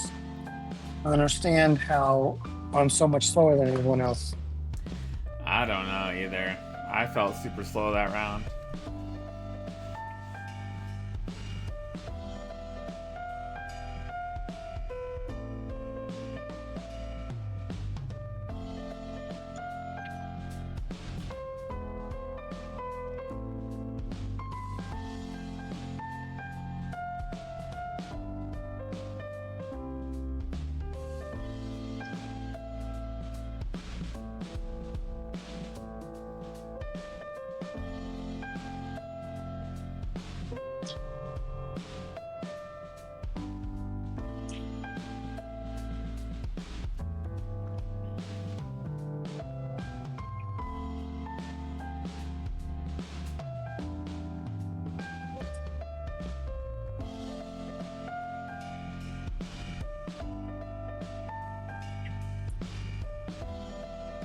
I understand how I'm so much slower than everyone else. I don't know either. I felt super slow that round.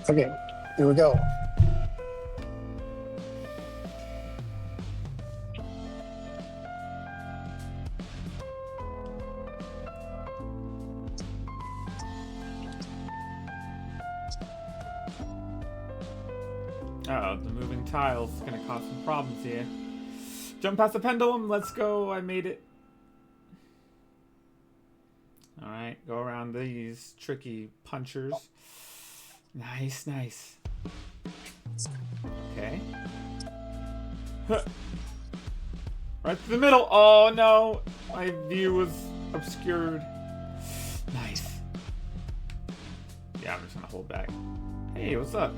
Okay, here we go. Uh-oh, the moving tiles is gonna cause some problems here. Jump past the pendulum, let's go, I made it. Alright, go around these tricky punchers. Nice, nice. Okay. Huh. Right to the middle. Oh no, my view was obscured. Nice. Yeah, I'm just gonna hold back. Hey, what's up?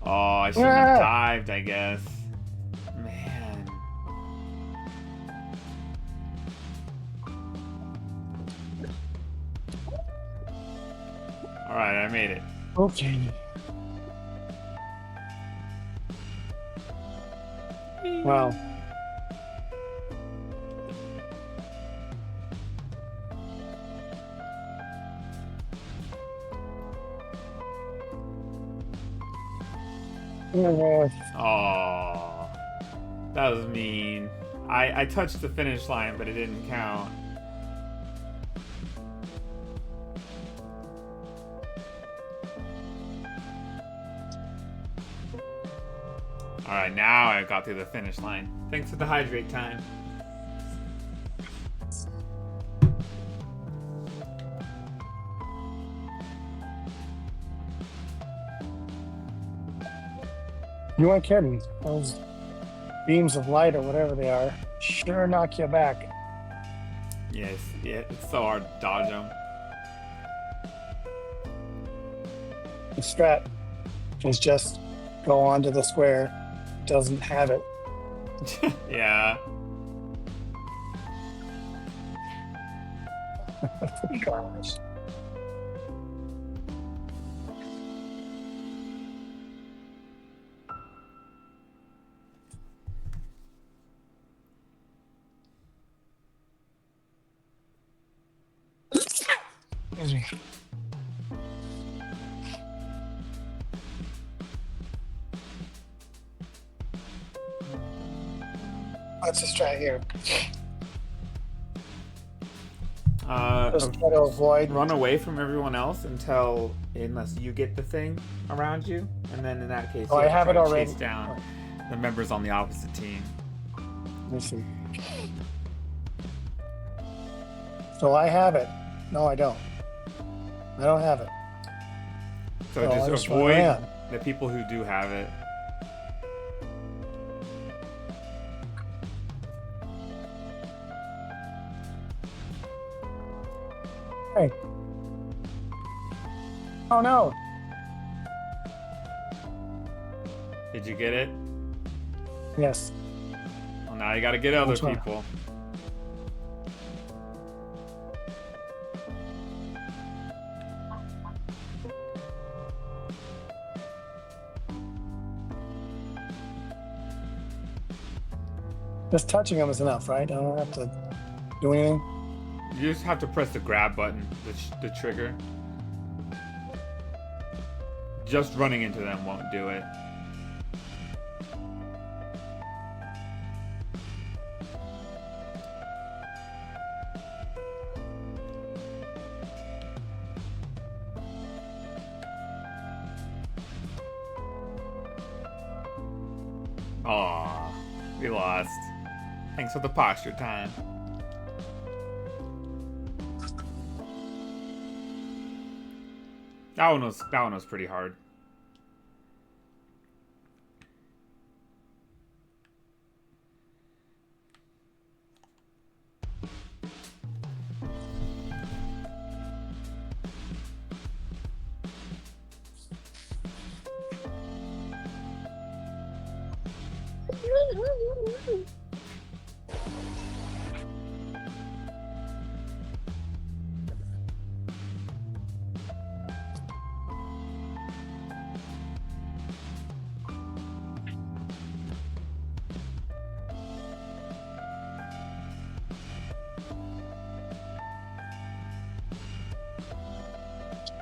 Oh, I shouldn't have dived, I guess. Man. Alright, I made it. Okay. Wow. Uh, Oh, that was mean. I touched the finish line, but it didn't count. Alright, now I got through the finish line. Thanks for the hydrate time. you weren't kidding. Those beams of light or whatever they are sure knock you back. Yes, yeah, it's so hard to dodge them. The strat is just go onto the square. Doesn't have it. Yeah. Gosh. Excuse me. Let's just try here. Just try to avoid. Run away from everyone else unless you get the thing around you, and then in that case, Oh, you I have to it try to already. chase down the members on the opposite team. Let me see. So I have it. No, I don't. I don't have it. So Oh, I just just run avoid around. the people who do have it. Hey. Oh no. Did you get it? Yes. Well, now you got to get other Which one? people. Just touching them is enough, right? I don't have to do anything. You just have to press the grab button, the trigger. Just running into them won't do it. Aw, we lost. Thanks for the posture time. That one was pretty hard.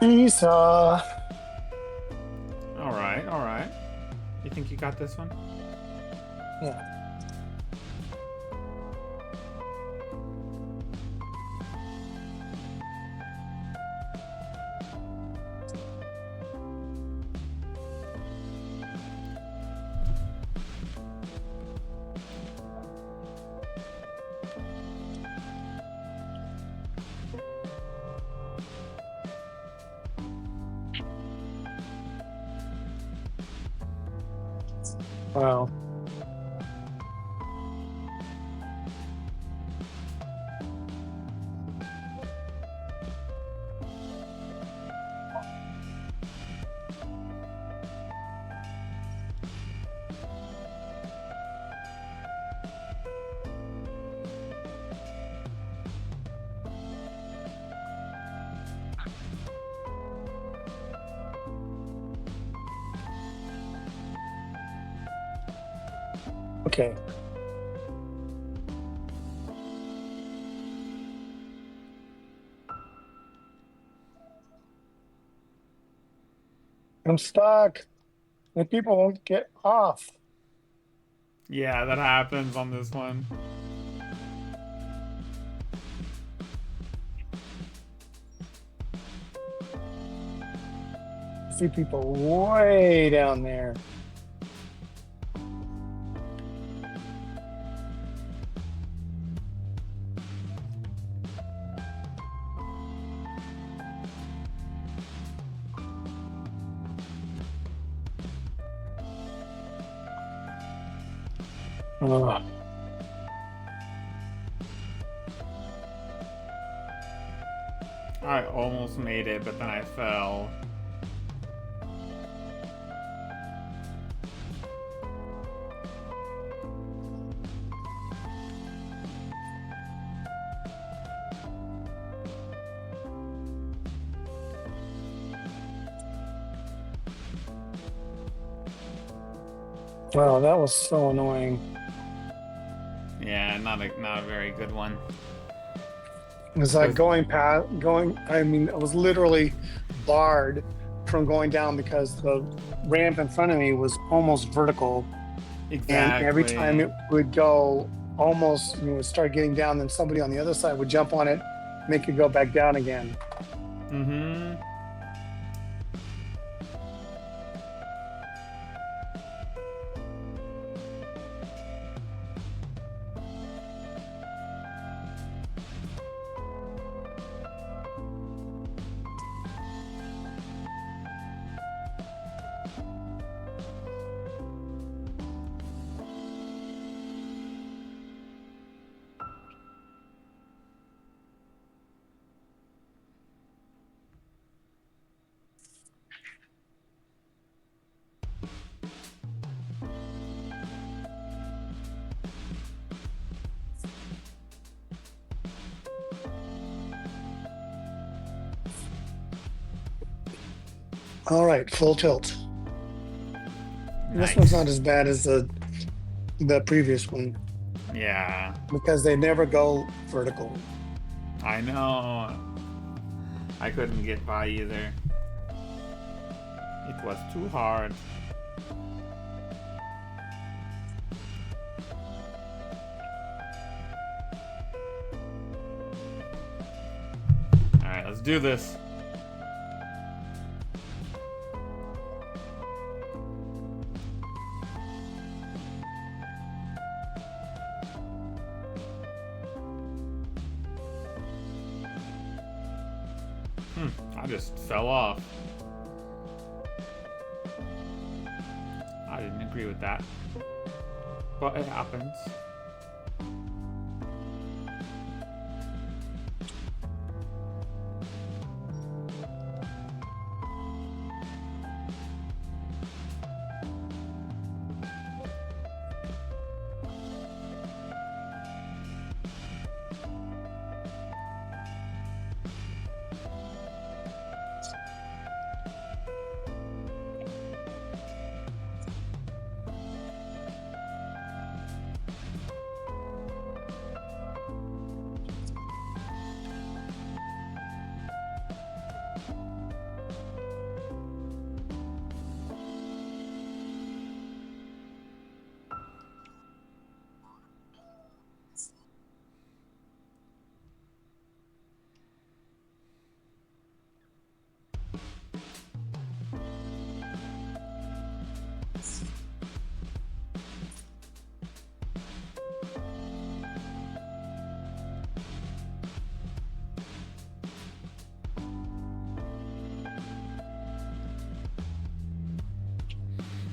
Esau. All right, all right. You think you got this one? Yeah. Wow. Okay. I'm stuck. And people won't get off. Yeah, that happens on this one. I see people way down there. Ugh. I almost made it, but then I fell. Wow, that was so annoying. Yeah, not a very good one. It was like I mean, I was literally barred from going down because the ramp in front of me was almost vertical. And every time Exactly. it would go almost, would start getting down, then somebody on the other side would jump on it, make it go back down again. Mm-hmm. All right, full tilt. This one's Nice. not as bad as the previous one Yeah, because they never go vertical. I know. I couldn't get by either. It was too hard. Alright, let's do this. I just fell off. I didn't agree with that. But it happens.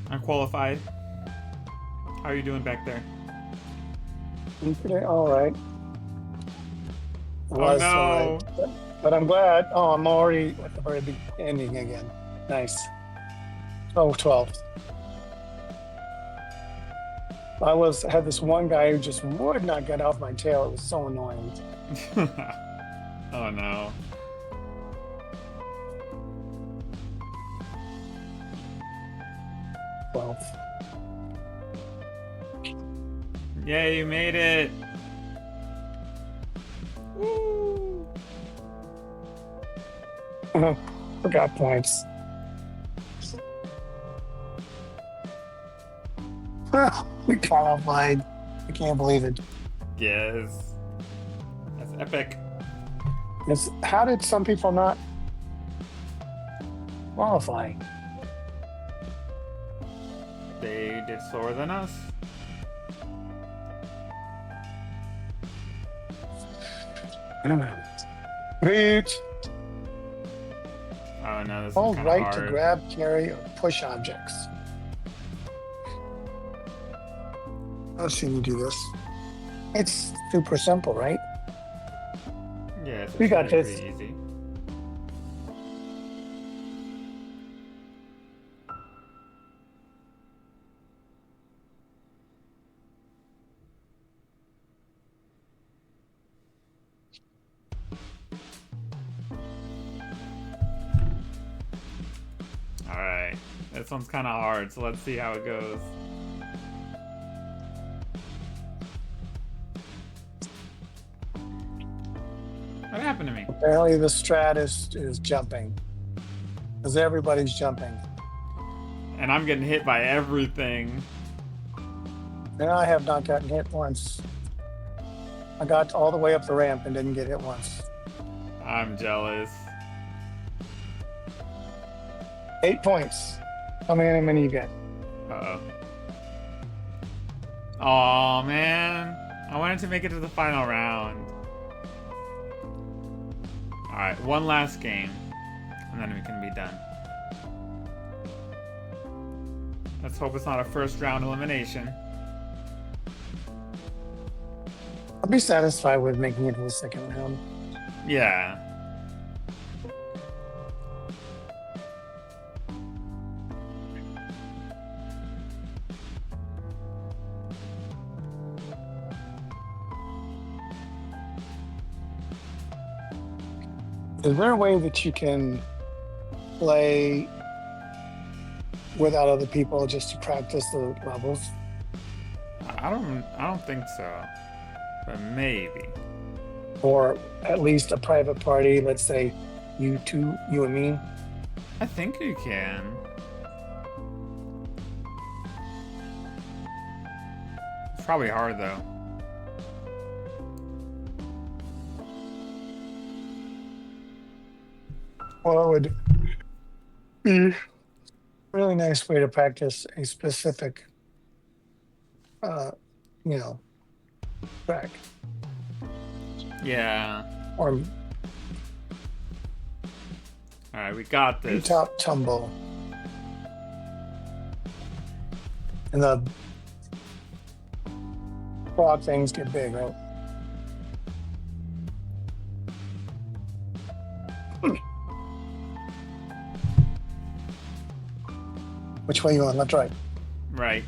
I'm qualified. How are you doing back there? I'm pretty all right. Oh Was all right. no! But I'm glad. Oh, I'm already at the very beginning again. Nice. Oh, 12. Had this one guy who just would not get off my tail. It was so annoying. Oh no. Well, Yay, you made it! Woo! forgot points. We qualified. I can't believe it. Yes. That's epic. How did some people not qualify? They did slower than us. Reach. Oh no, this is Hold kind of right hard. to grab, carry, or push objects. I've seen you do this. It's super simple, right? Yeah, it's We got actually this. pretty easy. Alright, this one's kind of hard, so let's see how it goes. What happened to me? Apparently the strat is jumping. Because everybody's jumping. And I'm getting hit by everything. And I have not gotten hit once. I got all the way up the ramp and didn't get hit once. I'm jealous. 8 points. How many you get? Uh-oh. Aw, man. I wanted to make it to the final round. Alright, one last game. And then we can be done. Let's hope it's not a first round elimination. I'll be satisfied with making it to the second round. Yeah. Is there a way that you can play without other people just to practice the levels? I don't think so. But maybe. Or at least a private party, let's say you two, you and me? I think you can. It's probably hard though. Well, it would be a really nice way to practice a specific, track. Yeah. Or Alright, we got this. top tumble. And the frog things get big, right? Which way you on? Left, right. Right.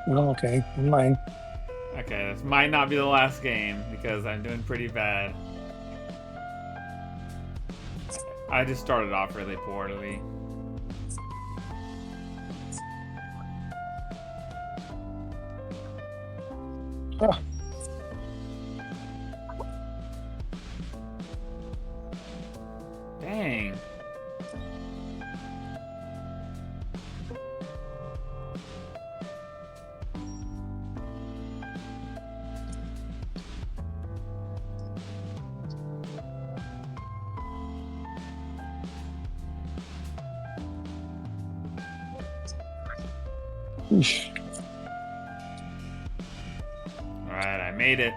Oh, okay, never mind. Okay, this might not be the last game because I'm doing pretty bad. I just started off really poorly. Oh, Dang. eesh. Alright, I made it.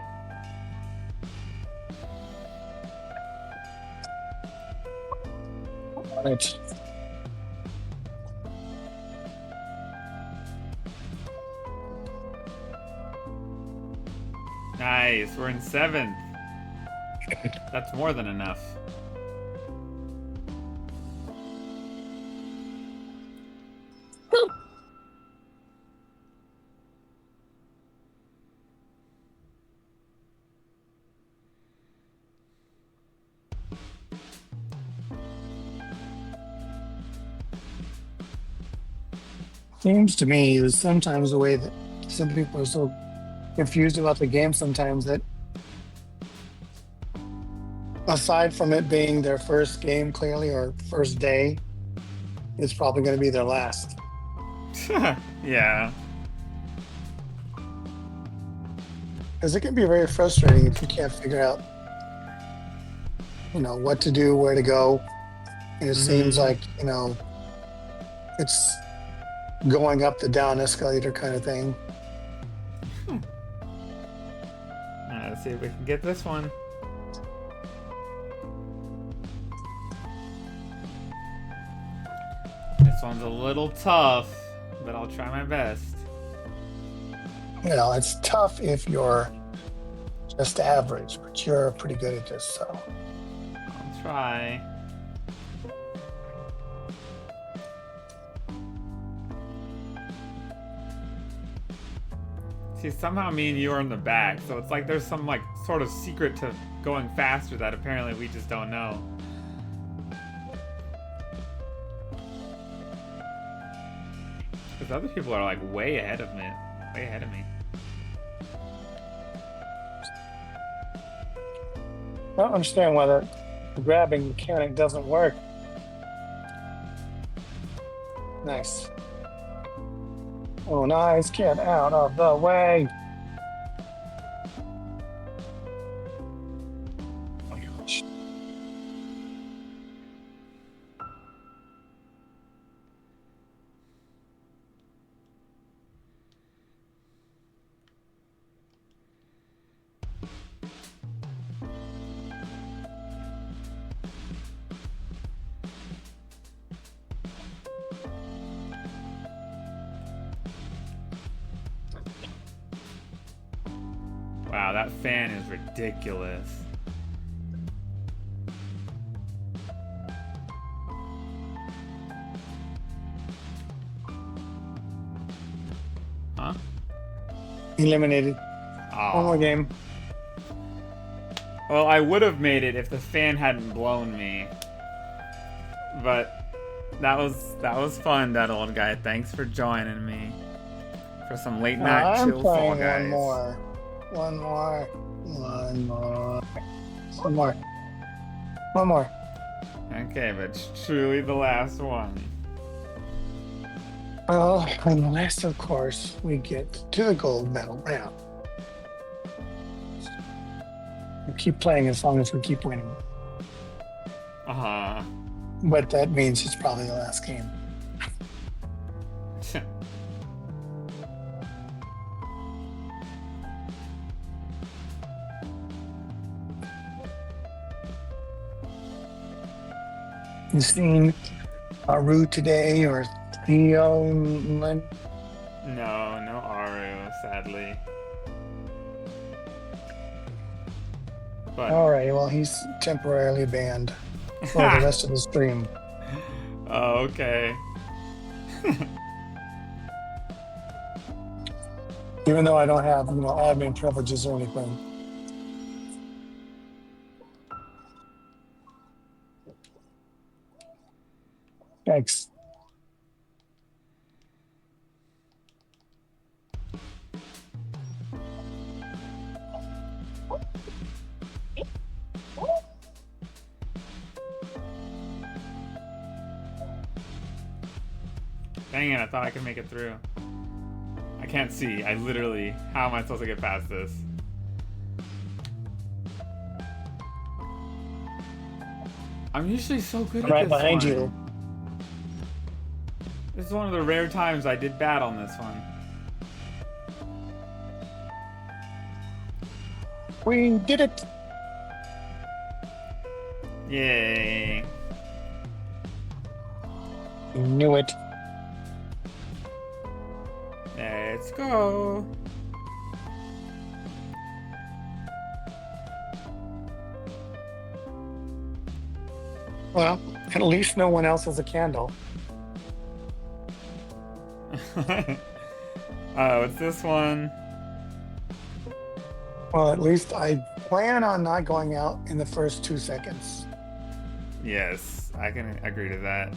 Right. Nice, we're in 7th. That's more than enough. Seems to me is sometimes the way that some people are so confused about the game sometimes that aside from it being their first game, clearly, or first day, it's probably going to be their last. Yeah. Because it can be very frustrating if you can't figure out, what to do, where to go. And it seems like, it's going up the down escalator kind of thing. Let's see if we can get this one. This one's a little tough, but I'll try my best. It's tough if you're just average, but you're pretty good at this, so. I'll try. See, somehow me and you are in the back, so it's like there's some like sort of secret to going faster that apparently we just don't know. Because other people are like way ahead of me. Way ahead of me. I don't understand why the grabbing mechanic doesn't work. Nice. Oh, nice. Get out of the way. Oh my gosh. Wow, that fan is ridiculous. Huh? Eliminated. Oh. One more game. Well, I would have made it if the fan hadn't blown me. But that was fun, that old guy. Thanks for joining me for some late night I'm chill Fall playing Guys. One more. Okay, but it's truly the last one. Well, unless, of course, we get to the gold medal round. We'll keep playing as long as we keep winning. Uh-huh. But that means it's probably the last game. You seen Aru today or Theo? No Aru, sadly. But All right, well, he's temporarily banned for the rest of the stream. oh, okay. Even though I don't have, admin privileges or anything. Thanks. Dang it, I thought I could make it through. I can't see. I literally, how am I supposed to get past this? I'm usually so good at Right this behind one. you. This is one of the rare times I did bad on this one. We did it. Yay. You knew it. Let's go. Well, at least no one else has a candle. Oh, it's this one. Well, at least I plan on not going out in the first 2 seconds. Yes, I can agree to that.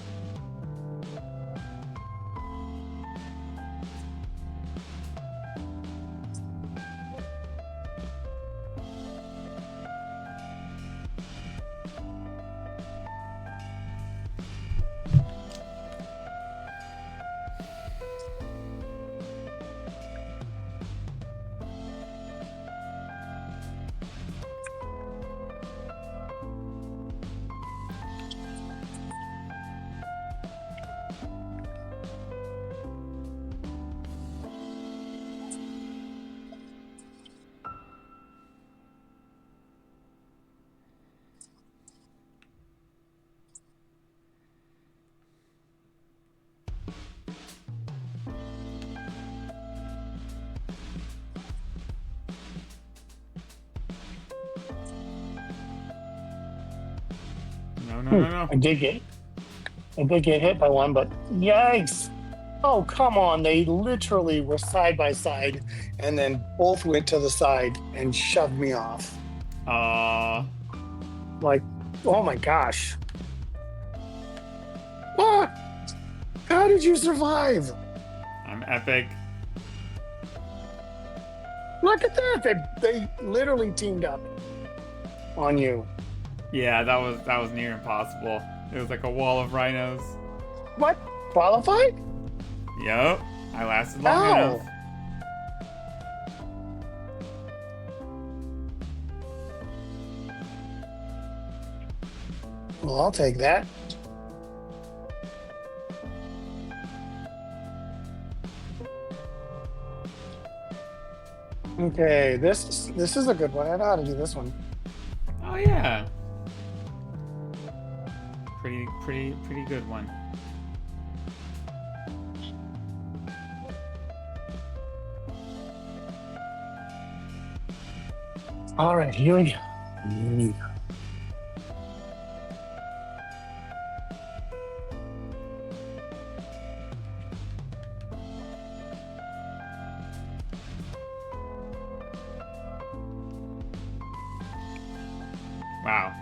No, no, no, no. I did get hit by one, but yikes! Oh, come on! They literally were side by side, and then both went to the side and shoved me off. Like, oh my gosh! What? How did you survive? I'm epic. Look at that! They literally teamed up on you. Yeah, that was near impossible. It was like a wall of rhinos. What? Qualified? Yup. I lasted long Ow. enough. Well, I'll take that. Okay, this is a good one. I know how to do this one. Oh yeah. Pretty good one. All right, here we go. Wow.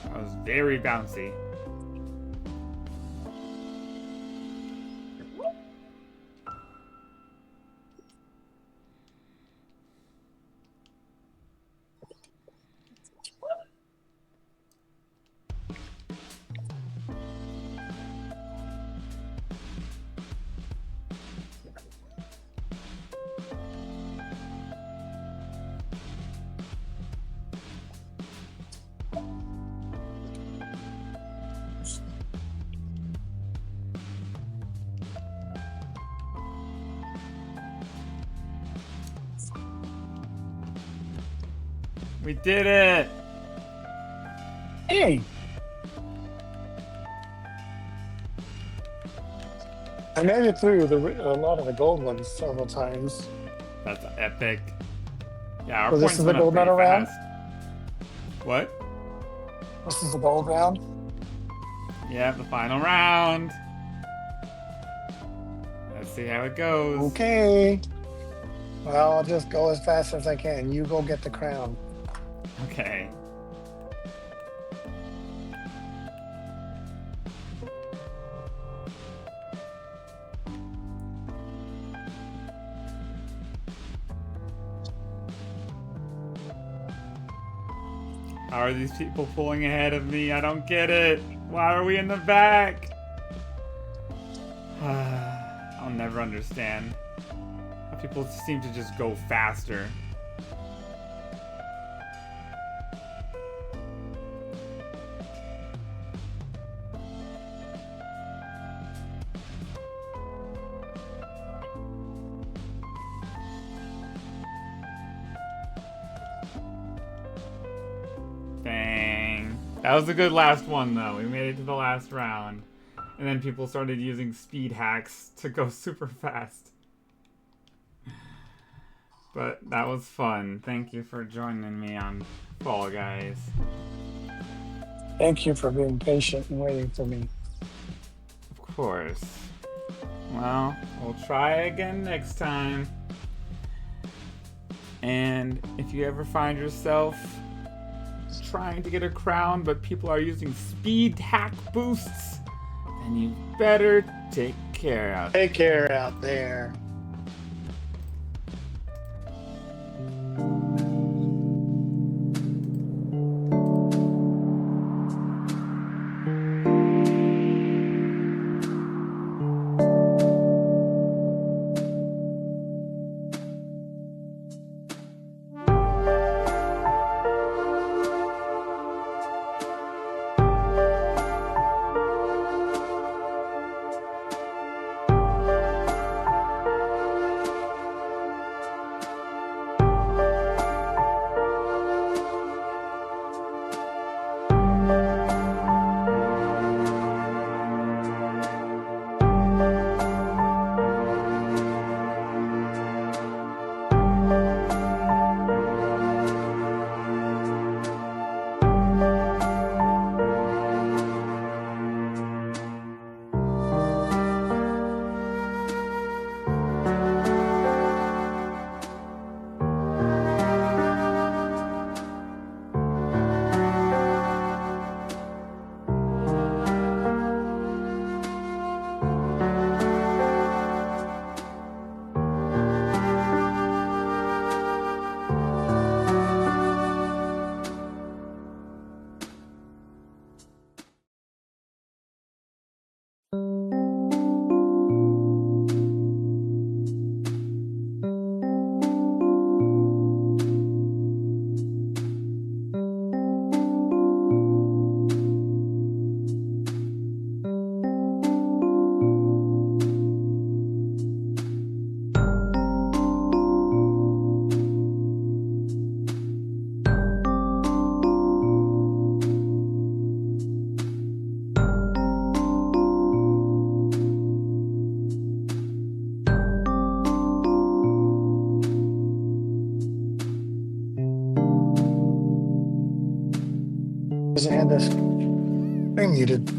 That was very bouncy. We did it! Hey, I made it through a lot of the gold ones several times. That's epic. Yeah, our So this points is the went up gold pretty medal round? fast. What? This is the gold round. Yeah, the final round. Let's see how it goes. Okay. Well, I'll just go as fast as I can. You go get the crown. Okay. How are these people pulling ahead of me? I don't get it. Why are we in the back? I'll never understand. How people seem to just go faster. Dang. That was a good last one, though. We made it to the last round. And then people started using speed hacks to go super fast. But that was fun. Thank you for joining me on Fall Guys. Thank you for being patient and waiting for me. Of course. Well, we'll try again next time. And if you ever find yourself trying to get a crown, but people are using speed hack boosts, then you better take care out there. Take care out there. needed.